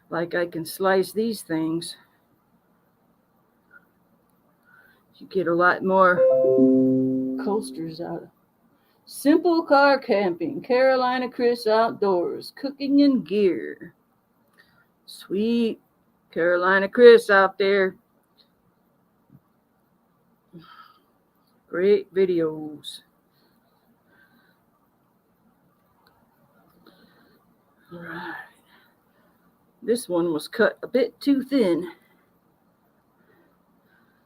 like I can slice these things. You get a lot more coasters out. Simple car camping, Carolina Chris Outdoors, cooking and gear. Sweet Carolina Chris out there. Great videos. All right. This one was cut a bit too thin.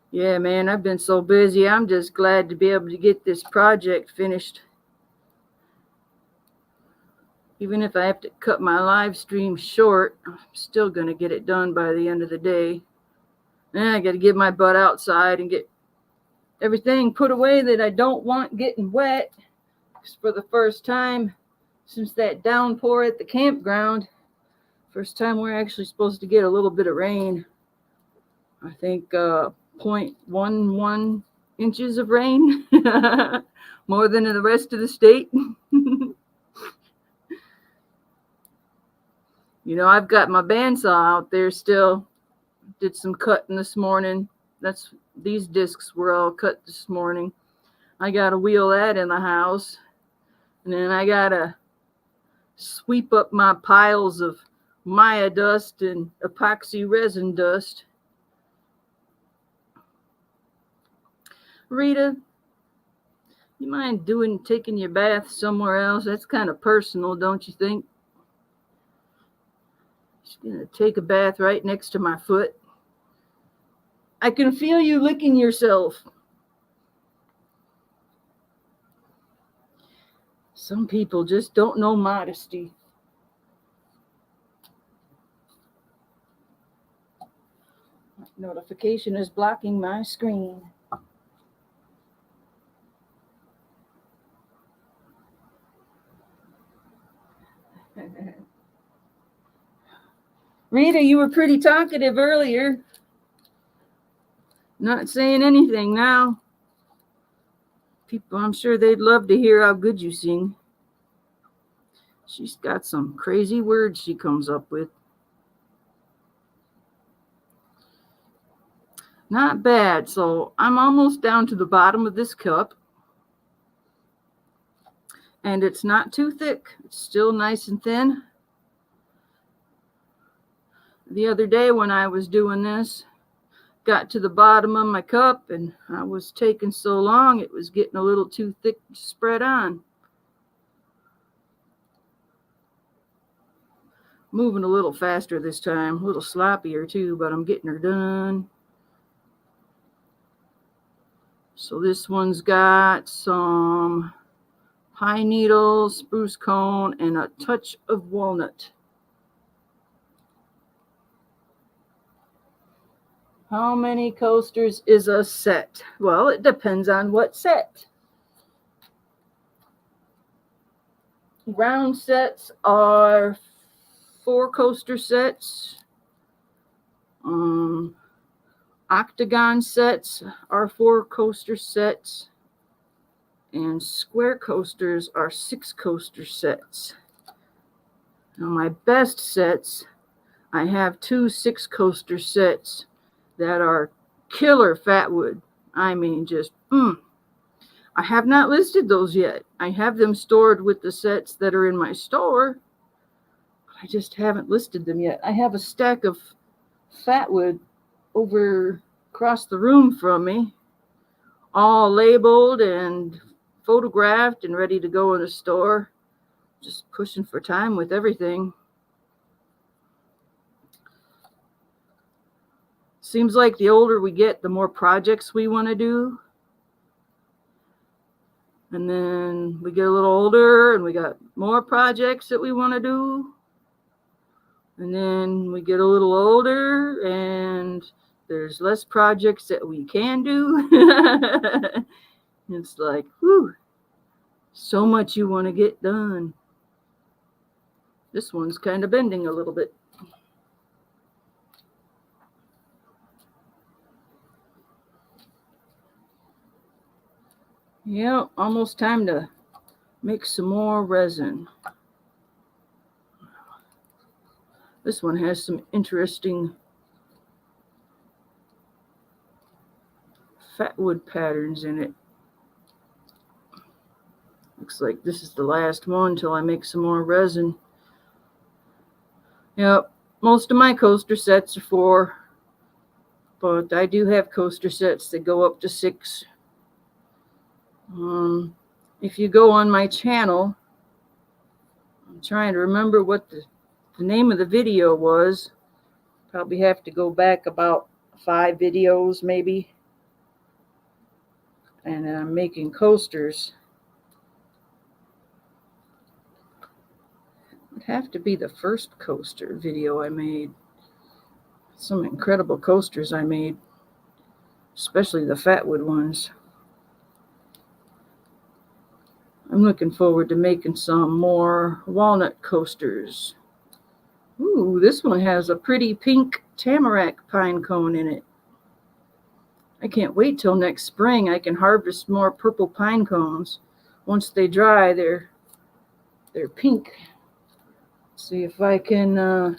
Yeah, man, I've been so busy. I'm just glad to be able to get this project finished. Even if I have to cut my live stream short, I'm still going to get it done by the end of the day. And I got to get my butt outside and get everything put away that I don't want getting wet. Because for the first time since that downpour at the campground, first time we're actually supposed to get a little bit of rain. I think 0.11 inches of rain, more than in the rest of the state. You know, I've got my bandsaw out there still. Did some cutting this morning. These discs were all cut this morning. I got to wheel that in the house. And then I got to sweep up my piles of Maya dust and epoxy resin dust. Rita, you mind taking your bath somewhere else? That's kind of personal, don't you think? She's gonna take a bath right next to my foot. I can feel you licking yourself. Some people just don't know modesty. Notification is blocking my screen. Rita, you were pretty talkative earlier. Not saying anything now. People, I'm sure they'd love to hear how good you sing. She's got some crazy words she comes up with. Not bad. So I'm almost down to the bottom of this cup. And it's not too thick. It's still nice and thin. The other day when I was doing this, got to the bottom of my cup and I was taking so long, it was getting a little too thick to spread on. Moving a little faster this time, a little sloppier too, but I'm getting her done. So this one's got some pine needle, spruce cone, and a touch of walnut. How many coasters is a set? Well, it depends on what set. Round sets are 4 coaster sets. Octagon sets are 4 coaster sets. And square coasters are 6 coaster sets. Now my best sets, I have 2 6 coaster sets that are killer fatwood. I mean, just, I have not listed those yet. I have them stored with the sets that are in my store. I just haven't listed them yet. I have a stack of fatwood over across the room from me, all labeled and photographed and ready to go in the store. Just pushing for time with everything. Seems like the older we get, the more projects we want to do. And then we get a little older and we got more projects that we want to do. And then we get a little older and there's less projects that we can do. It's like, whew, so much you want to get done. This one's kind of bending a little bit. Yeah, almost time to make some more resin. This one has some interesting fatwood patterns in it. Looks like this is the last one until I make some more resin. Yep, most of my coaster sets are 4, but I do have coaster sets that go up to 6. If you go on my channel, I'm trying to remember what the name of the video was. Probably have to go back about 5 videos maybe. And I'm making coasters. It would have to be the first coaster video I made. Some incredible coasters I made, especially the fatwood ones. I'm looking forward to making some more walnut coasters. Ooh, this one has a pretty pink tamarack pine cone in it. I can't wait till next spring. I can harvest more purple pine cones. Once they dry, they're pink. Let's see if I can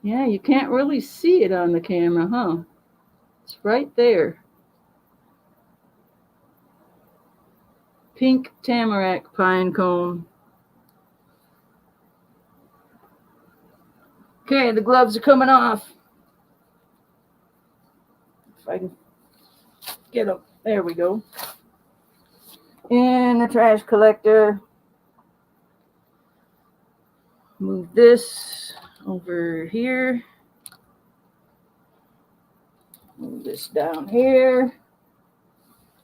yeah, you can't really see it on the camera, huh? It's right there. Pink tamarack pine cone. Okay, the gloves are coming off. If I can get them. There we go. In the trash collector. Move this over here. Move this down here.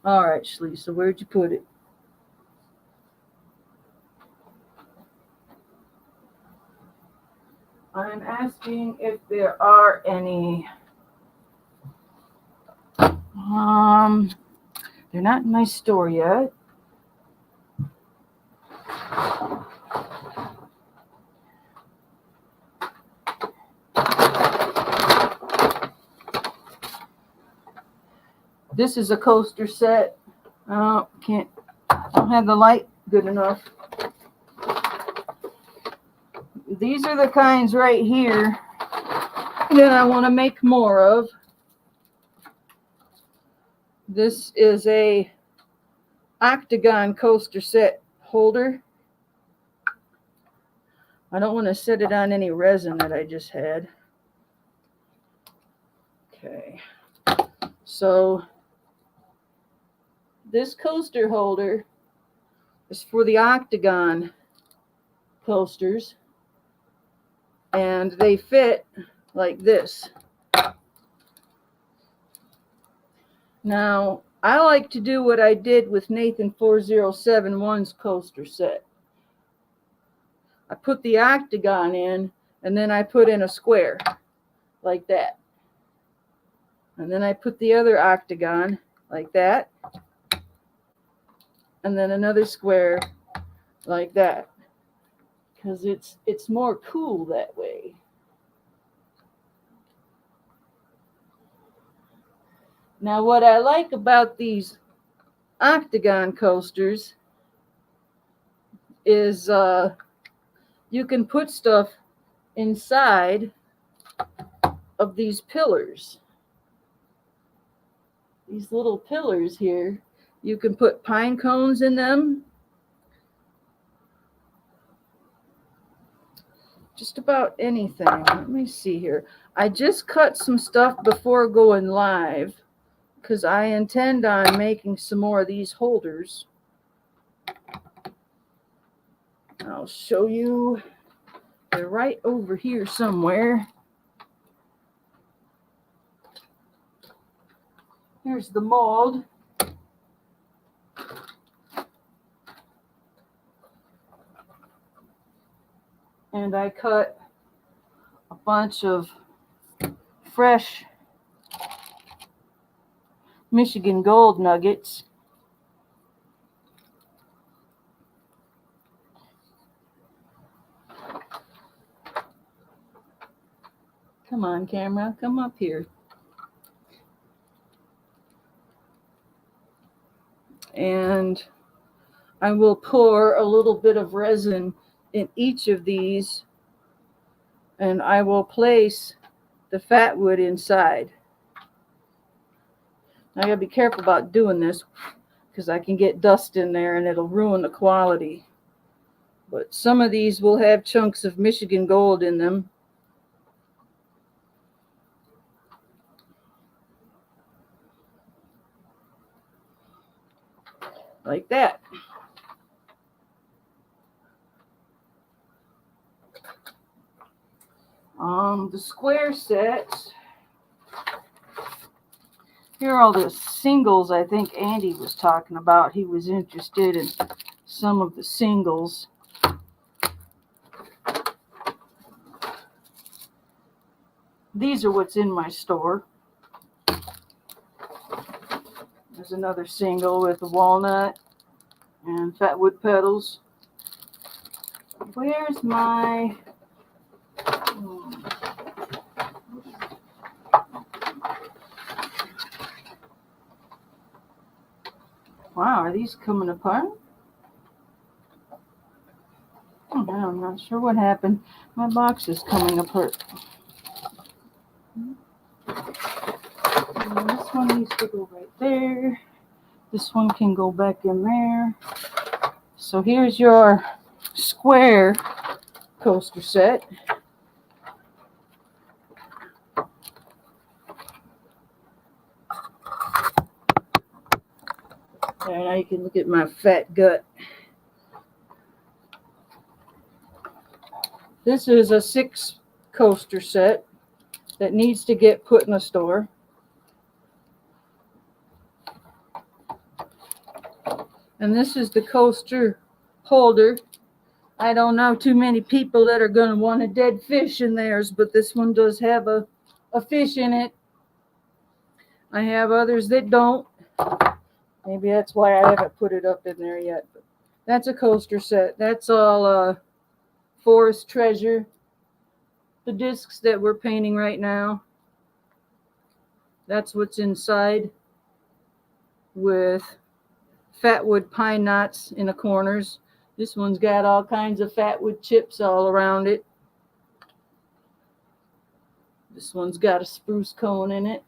All right, Shlisa, where'd you put it? I'm asking if there are any. They're not in my store yet. This is a coaster set. I don't have the light good enough. These are the kinds right here that I want to make more of. This is a octagon coaster set holder. I don't want to set it on any resin that I just had. Okay. So this coaster holder is for the octagon coasters, and they fit like this. Now, I like to do what I did with Nathan 4071's coaster set. I put the octagon in, and then I put in a square like that. And then I put the other octagon like that. And then another square like that. Because it's more cool that way. Now, what I like about these octagon coasters is you can put stuff inside of these pillars. These little pillars here, you can put pine cones in them. Just about anything. Let me see here. I just cut some stuff before going live because I intend on making some more of these holders. I'll show you. They're right over here somewhere. Here's the mold. And I cut a bunch of fresh Michigan Gold nuggets. Come on, camera, come up here. And I will pour a little bit of resin in each of these, and I will place the fat wood inside. Now, I gotta be careful about doing this because I can get dust in there and it'll ruin the quality. But some of these will have chunks of Michigan Gold in them. Like that. The square sets. Here are all the singles I think Andy was talking about. He was interested in some of the singles. These are what's in my store. There's another single with a walnut and fat wood petals. Where's my... Wow, are these coming apart? I'm not sure what happened. My box is coming apart. And this one needs to go right there. This one can go back in there. So here's your square coaster set. There, now you can look at my fat gut. This is a 6 coaster set that needs to get put in a store. And this is the coaster holder. I don't know too many people that are going to want a dead fish in theirs, but this one does have a fish in it. I have others that don't. Maybe that's why I haven't put it up in there yet. But that's a coaster set. That's all Forest Treasure. The discs that we're painting right now. That's what's inside, with fatwood pine knots in the corners. This one's got all kinds of fatwood chips all around it. This one's got a spruce cone in it.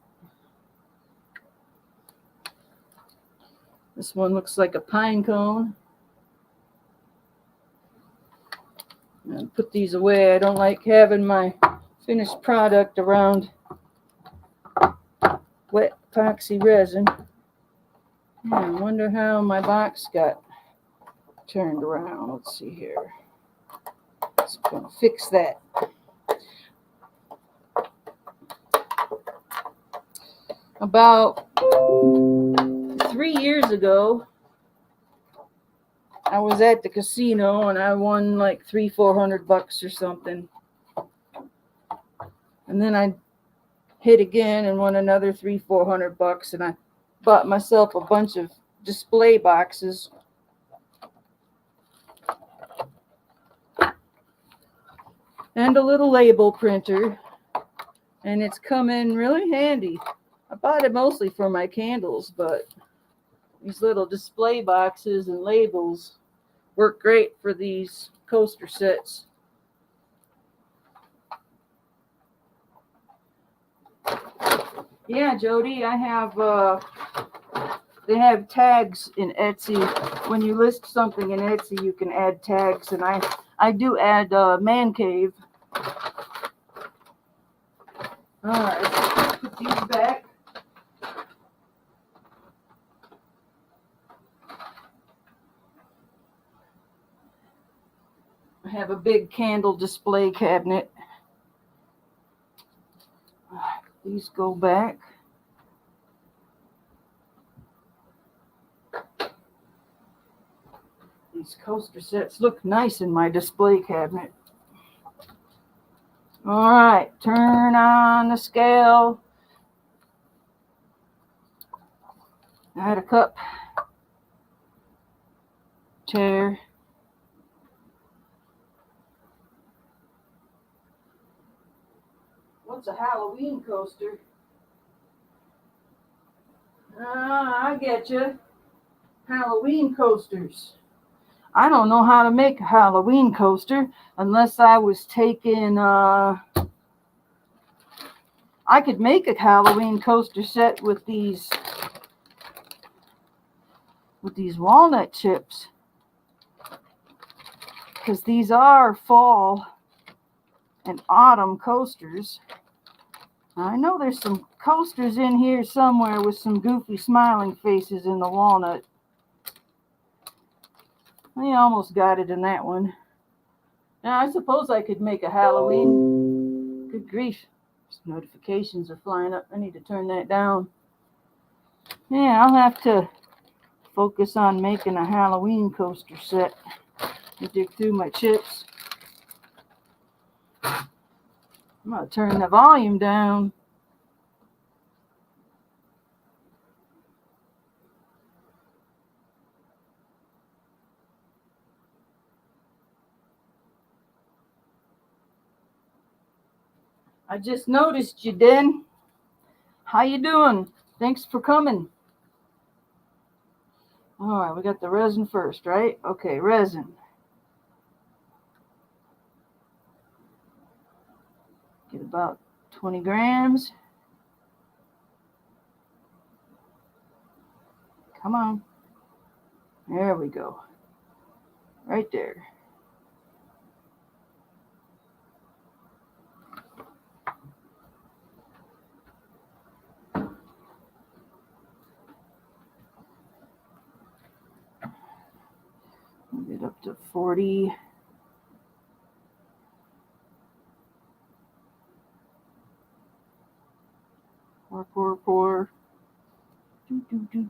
This one looks like a pine cone. And put these away. I don't like having my finished product around wet epoxy resin. I wonder how my box got turned around. Let's see here. Just gonna fix that. About 3 years ago, I was at the casino and I won like $300-400 or something. And then I hit again and won another $300-400, and I bought myself a bunch of display boxes. And a little label printer. And it's come in really handy. I bought it mostly for my candles, but these little display boxes and labels work great for these coaster sets. Yeah, Jody, I have, they have tags in Etsy. When you list something in Etsy, you can add tags, and I do add man cave. All right, put these back. I have a big candle display cabinet. These go back. These coaster sets look nice in my display cabinet. All right, turn on the scale. Add a cup. Chair. What's a Halloween coaster? I get you. Halloween coasters. I don't know how to make a Halloween coaster unless I was taking, I could make a Halloween coaster set with these walnut chips. Because these are fall and autumn coasters. I know there's some coasters in here somewhere with some goofy smiling faces in the walnut. I almost got it in that one. Now, I suppose I could make a Halloween. Good grief. Notifications are flying up. I need to turn that down. Yeah, I'll have to focus on making a Halloween coaster set. I dig through my chips. I'm going to turn the volume down. I just noticed you, Den. How you doing? Thanks for coming. All right, we got the resin first, right? Okay, resin. Get about 20 grams. Come on. There we go. Right there. Get up to 40. Pour.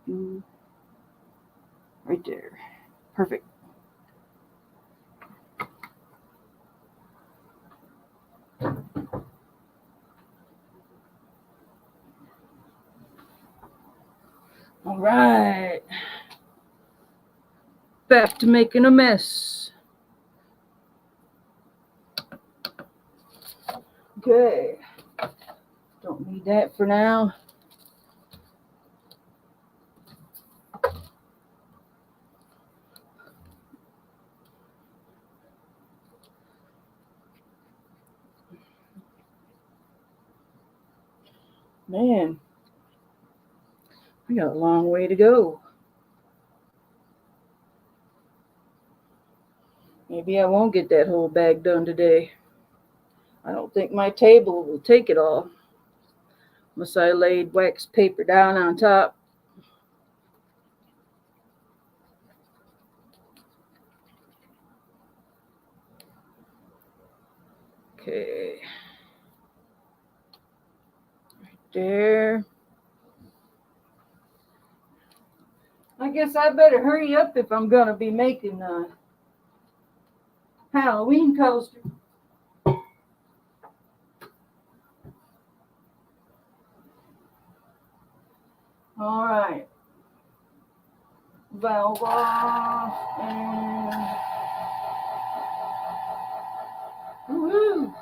Do. Right there. Perfect. All right. Back to making a mess. Okay. Don't need that for now. Man, we got a long way to go. Maybe I won't get that whole bag done today. I don't think my table will take it all. Unless I laid wax paper down on top. Okay. Right there. I guess I better hurry up if I'm going to be making a Halloween coaster. All right. Valve off and woohoo!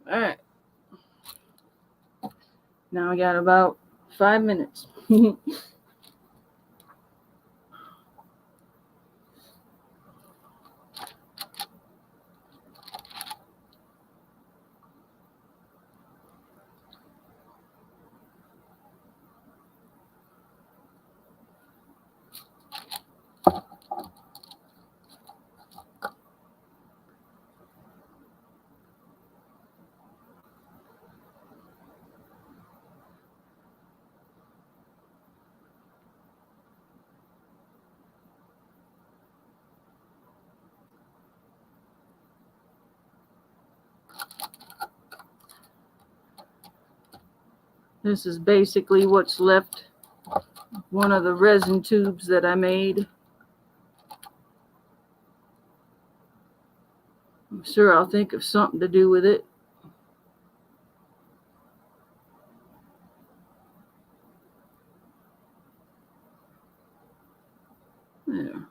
All right. Now I got about 5 minutes. This is basically what's left. One of the resin tubes that I made. I'm sure I'll think of something to do with it. There.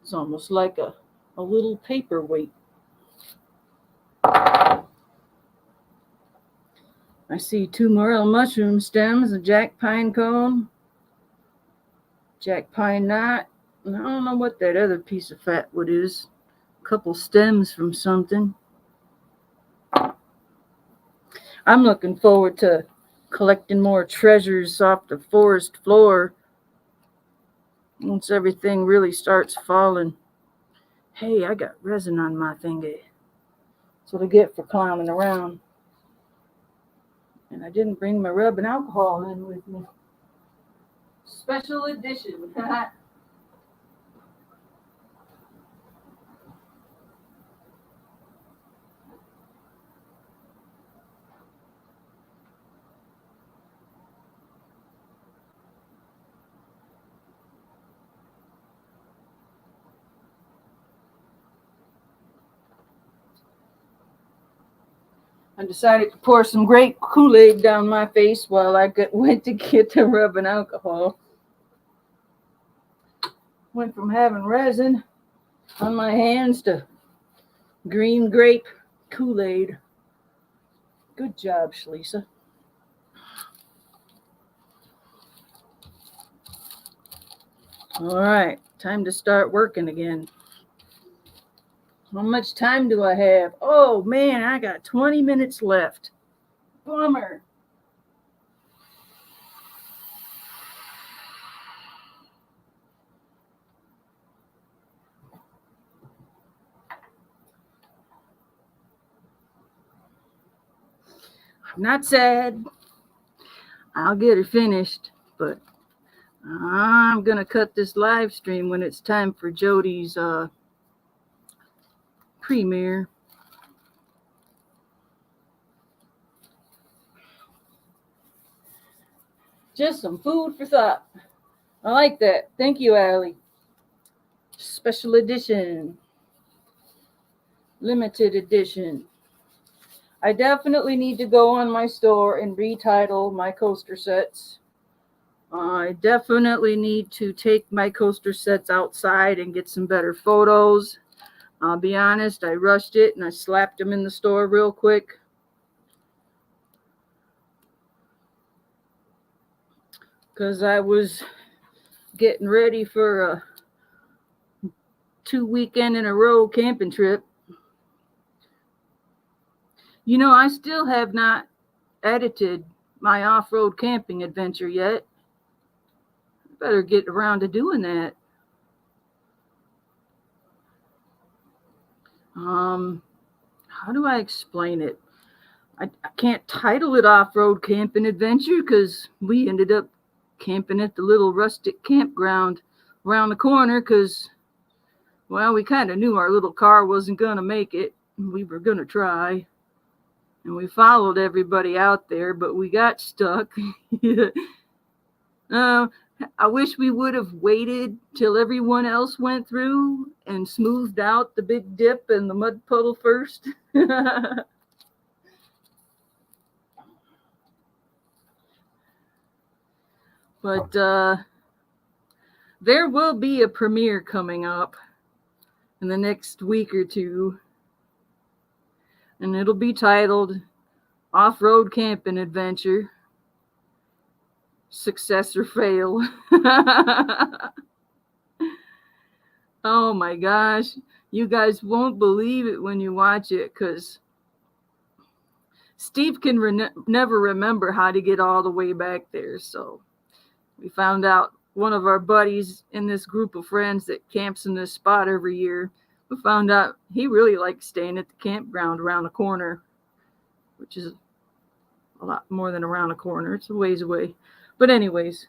It's almost like a little paperweight. I see 2 morel mushroom stems, a jack pine cone, jack pine knot, and I don't know what that other piece of fat wood is. A couple stems from something. I'm looking forward to collecting more treasures off the forest floor once everything really starts falling. Hey, I got resin on my thingy. That's what I get for clowning around. And I didn't bring my rubbing alcohol in with me. Special edition. I decided to pour some grape Kool-Aid down my face while I went to get the rubbing alcohol. Went from having resin on my hands to green grape Kool-Aid. Good job, Shlisa. All right, time to start working again. How much time do I have? Oh man, I got 20 minutes left. Bummer. I'm not sad. I'll get it finished, but I'm gonna cut this live stream when it's time for Jody's premiere. Just some food for thought. I like that. Thank you, Allie. Special edition. Limited edition. I definitely need to go on my store and retitle my coaster sets. I definitely need to take my coaster sets outside and get some better photos. I'll be honest, I rushed it and I slapped them in the store real quick. Because I was getting ready for a 2 weekend in a row camping trip. You know, I still have not edited my off-road camping adventure yet. I better get around to doing that. How do I explain it? I can't title it Off-Road Camping Adventure because we ended up camping at the little rustic campground around the corner because, well, we kind of knew our little car wasn't going to make it. We were going to try. And we followed everybody out there, but we got stuck. I wish we would have waited till everyone else went through and smoothed out the big dip and the mud puddle first. But there will be a premiere coming up in the next week or two. And it'll be titled off-road camping adventure. Success or fail. Oh my gosh. You guys won't believe it when you watch it, because Steve can never remember how to get all the way back there. So we found out one of our buddies in this group of friends that camps in this spot every year, we found out he really likes staying at the campground around the corner, which is a lot more than around the corner. It's a ways away. But anyways,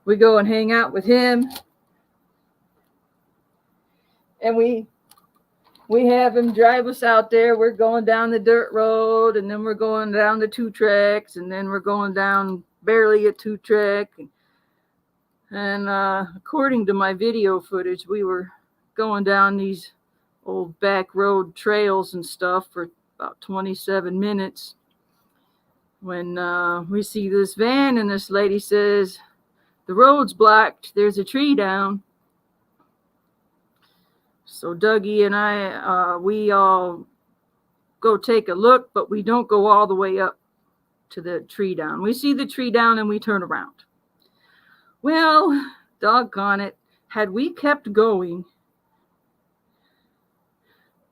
we go and hang out with him, and we have him drive us out there. We're going down the dirt road, and then we're going down the 2 tracks, and then we're going down barely a 2 track. And according to my video footage, we were going down these old back road trails and stuff for about 27 minutes when we see this van, and this lady says, "The road's blocked. There's a tree down." So Dougie and I, we all go take a look, but we don't go all the way up to the tree down. We see the tree down and we turn around. Well, doggone it, had we kept going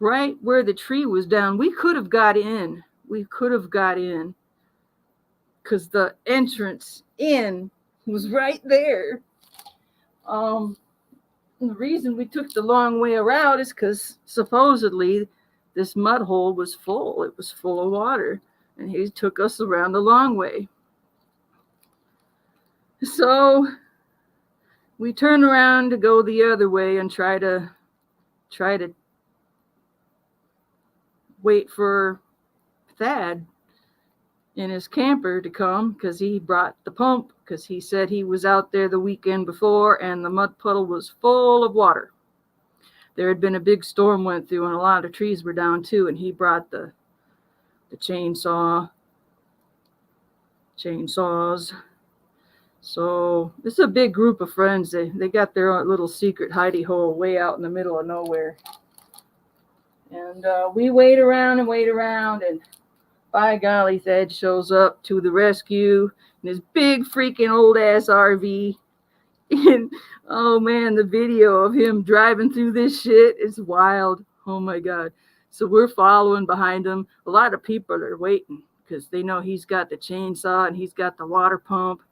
right where the tree was down, we could have got in. We could have got in, because the entrance in was right there. The reason we took the long way around is because supposedly this mud hole was full. It was full of water, and he took us around the long way. So we turn around to go the other way and try to wait for Thad in his camper to come, because he brought the pump, because he said he was out there the weekend before and the mud puddle was full of water. There had been a big storm went through and a lot of trees were down too, and he brought the chainsaws. So this is a big group of friends. They got their own little secret hidey hole way out in the middle of nowhere. And we wait around, and by golly, Thad shows up to the rescue in his big freaking old ass RV. And oh man, the video of him driving through this shit is wild. Oh my God. So we're following behind him. A lot of people are waiting because they know he's got the chainsaw and he's got the water pump.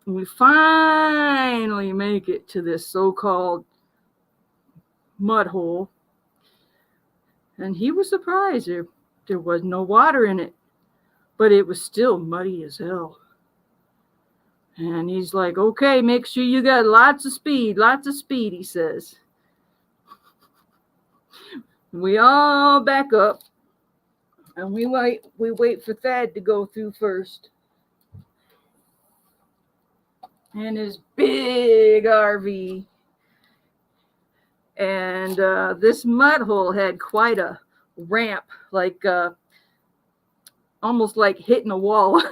And we finally make it to this so-called mud hole. And he was surprised. There was no water in it, but it was still muddy as hell. And he's like, "Okay, make sure you got lots of speed, he says. We all back up, and we wait for Thad to go through first. And his big RV. And this mud hole had quite a ramp, like almost like hitting a wall.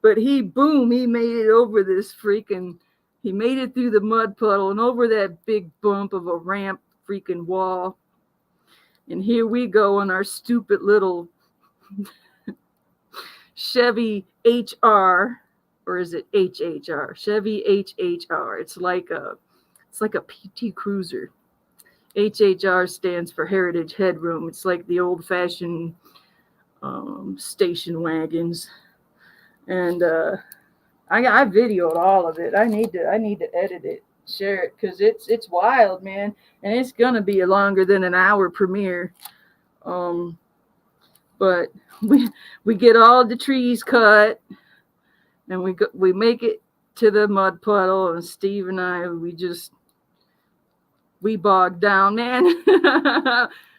But he made it over this he made it through the mud puddle and over that big bump of a ramp freaking wall. And here we go on our stupid little Chevy HR, or is it HHR? Chevy HHR. It's like a PT Cruiser. HHR stands for Heritage Headroom. It's like the old-fashioned station wagons. And I videoed all of it. I need to edit it, share it, because it's wild, man, and it's gonna be longer than an hour premiere. But we get all the trees cut, and we make it to the mud puddle, and Steve and I we bogged down, man.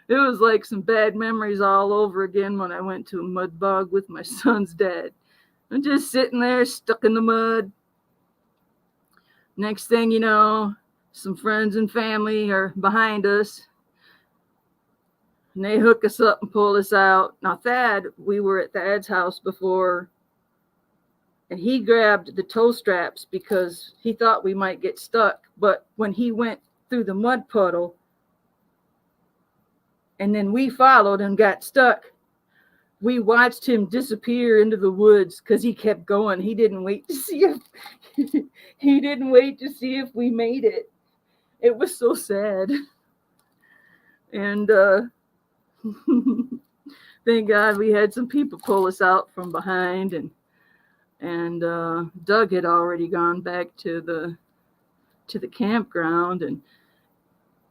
It was like some bad memories all over again when I went to a mud bog with my son's dad. I'm just sitting there stuck in the mud. Next thing you know, some friends and family are behind us, and they hook us up and pull us out. Now we were at Thad's house before, and he grabbed the tow straps because he thought we might get stuck. But when he went through the mud puddle, and then we followed and got stuck, we watched him disappear into the woods because he kept going. He didn't wait to see if he didn't wait to see if we made it. It was so sad. And thank God we had some people pull us out from behind, and Doug had already gone back to the campground,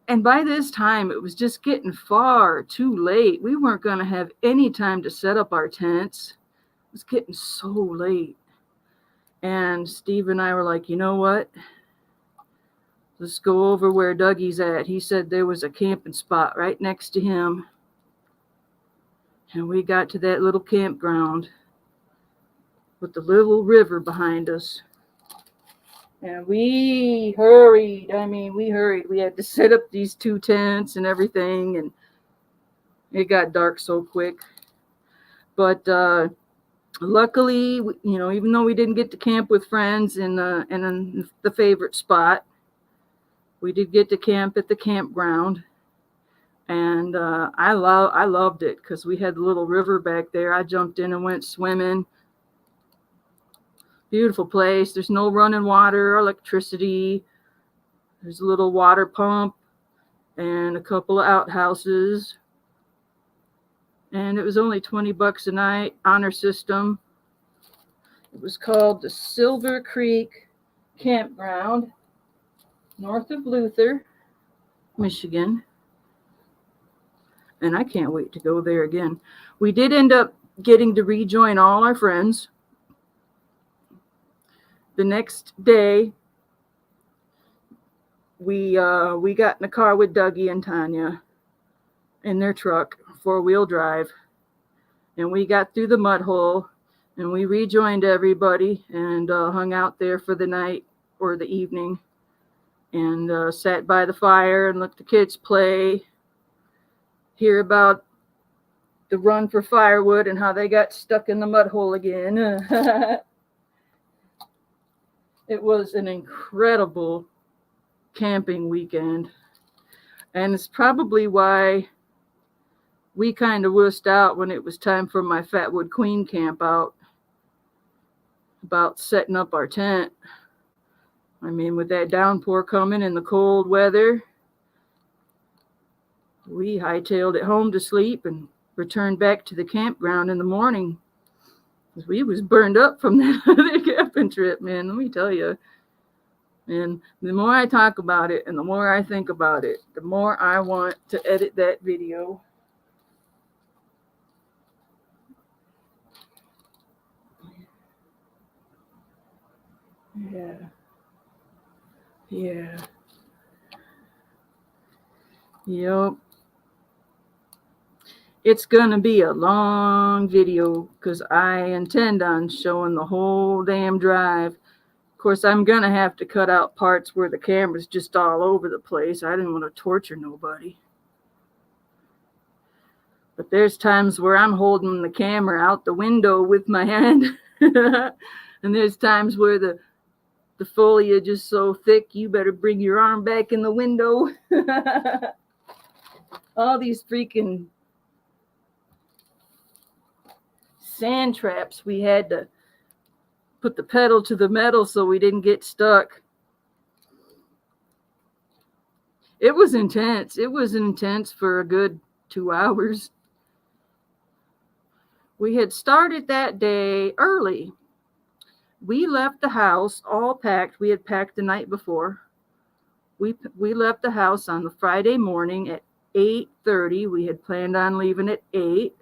and by this time it was just getting far too late. We weren't going to have any time to set up our tents. It was getting so late. And Steve and I were like, you know what? Let's go over where Dougie's at. He said there was a camping spot right next to him. And we got to that little campground with the little river behind us. And we hurried. We hurried. We had to set up these 2 tents and everything. And it got dark so quick. But luckily, even though we didn't get to camp with friends in the favorite spot, we did get to camp at the campground, and I loved it because we had the little river back there. I jumped in and went swimming. Beautiful place. There's no running water or electricity. There's a little water pump and a couple of outhouses. And it was only $20 a night, honor system. It was called the Silver Creek Campground, north of Luther, Michigan. And I can't wait to go there again. We did end up getting to rejoin all our friends. The next day, we got in the car with Dougie and Tanya in their truck, 4-wheel drive, and we got through the mud hole, and we rejoined everybody and hung out there for the night or the evening, and sat by the fire and let the kids play, hear about the run for firewood and how they got stuck in the mud hole again. It was an incredible camping weekend, and it's probably why we kind of wussed out when it was time for my Fatwood Queen camp out about setting up our tent. With that downpour coming and the cold weather, we hightailed it home to sleep and returned back to the campground in the morning. We was burned up from that other camping trip, man, let me tell you. And the more I talk about it and the more I think about it, the more I want to edit that video. Yeah. Yep. It's gonna be a long video because I intend on showing the whole damn drive. Of course, I'm gonna have to cut out parts where the camera's just all over the place. I didn't want to torture nobody. But there's times where I'm holding the camera out the window with my hand. And there's times where the foliage is so thick, you better bring your arm back in the window. All these freaking sand traps, we had to put the pedal to the metal so we didn't get stuck. It was intense. It was intense for a good 2 hours. We had started that day early. We left the house all packed. We had packed the night before. We left the house on the Friday morning at 8:30. We had planned on leaving at 8.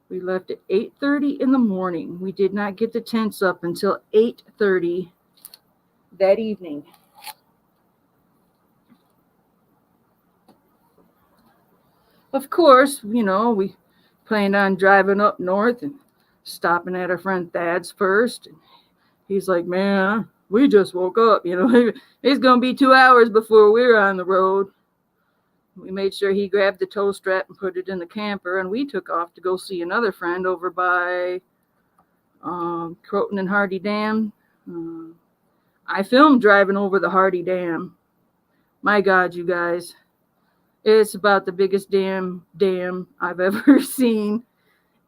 We left at 8:30 in the morning. We did not get the tents up until 8:30 that evening. Of course, we planned on driving up north and stopping at our friend Thad's first. And he's like, man, we just woke up. It's going to be 2 hours before we're on the road. We made sure he grabbed the tow strap and put it in the camper, and we took off to go see another friend over by Croton and Hardy Dam. I filmed driving over the Hardy Dam. My God, you guys. It's about the biggest damn dam I've ever seen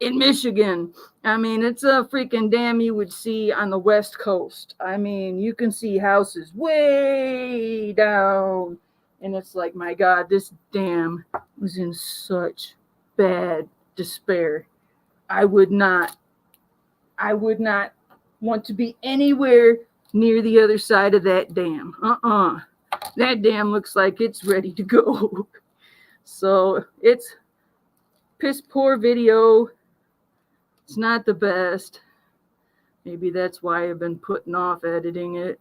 in Michigan. I mean, it's a freaking dam you would see on the West Coast. I mean, you can see houses way down. And it's like, my God, this dam was in such bad despair. I would not want to be anywhere near the other side of that dam. That dam looks like it's ready to go. So it's piss poor video. It's not the best. Maybe that's why I've been putting off editing it.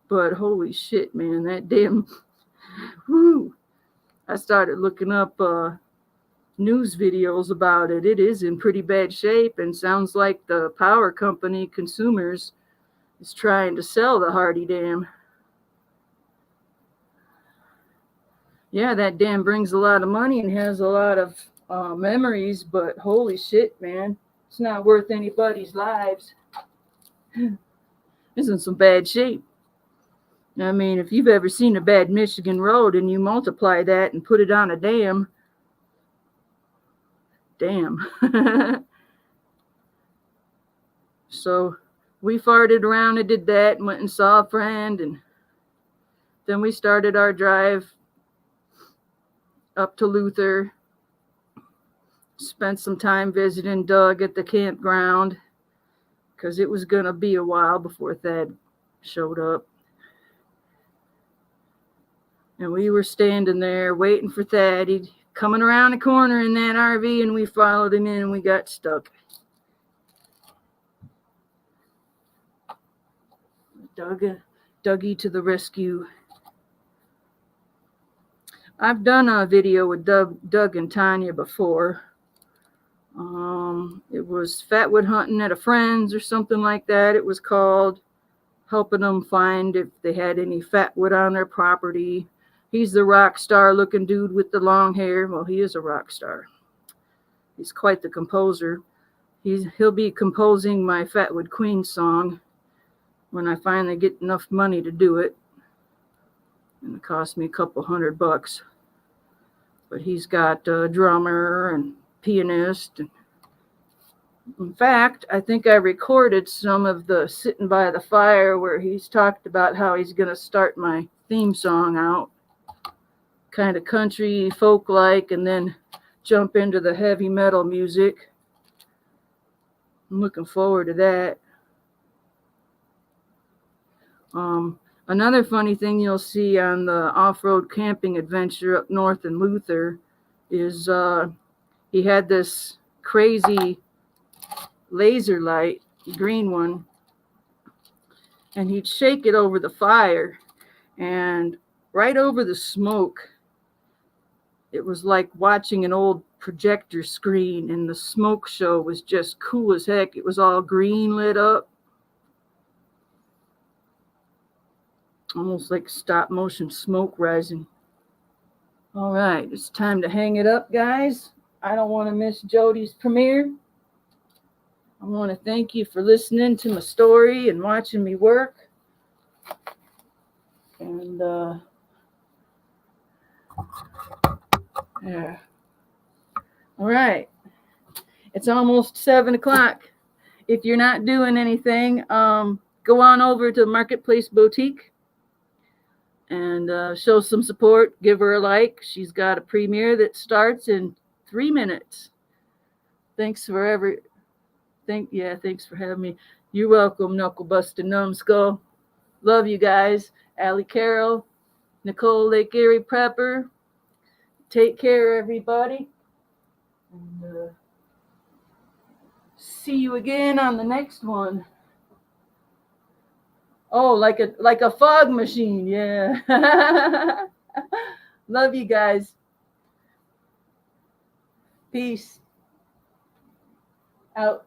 But holy shit, man, that damn, whoo. I started looking up news videos about it. It is in pretty bad shape, and sounds like the power company, Consumers, is trying to sell the Hardy Dam. Yeah, that dam brings a lot of money and has a lot of memories, but holy shit, man, it's not worth anybody's lives. It's in some bad shape. I mean, if you've ever seen a bad Michigan road and you multiply that and put it on a dam, damn. So we farted around and did that and went and saw a friend, and then we started our drive up to Luther. Spent some time visiting Doug at the campground because it was going to be a while before Thad showed up. And we were standing there waiting for Thad. He'd coming around the corner in that RV, and we followed him in and we got stuck. Dougie to the rescue. I've done a video with Doug and Tanya before. It was fatwood hunting at a friend's or something like that. It was called, helping them find if they had any fatwood on their property. He's the rock star looking dude with the long hair. Well, he is a rock star. He's quite the composer. He'll be composing my Fatwood Queen song when I finally get enough money to do it. And it cost me a couple $100. But he's got a drummer and pianist. In fact, I think I recorded some of the Sitting by the Fire where he's talked about how he's going to start my theme song out. Kind of country, folk-like, and then jump into the heavy metal music. I'm looking forward to that. Another funny thing you'll see on the off-road camping adventure up north in Luther is he had this crazy laser light, green one, and he'd shake it over the fire, and right over the smoke, it was like watching an old projector screen, and the smoke show was just cool as heck. It was all green lit up. Almost like stop motion smoke rising. All right, it's time to hang it up, guys. I don't want to miss Jody's premiere. I want to thank you for listening to my story and watching me work. And yeah. All right. It's almost 7 o'clock. If you're not doing anything, go on over to Marketplace Boutique and show some support. Give her a like. She's got a premiere that starts in 3 minutes. Thanks for having me. You're welcome, Knuckle Bustin' Numbskull. Love you guys. Allie Carroll, Nicole Lake Erie Prepper. Take care, everybody. And see you again on the next one. Oh, like a fog machine, yeah. Love you guys. Peace. Out.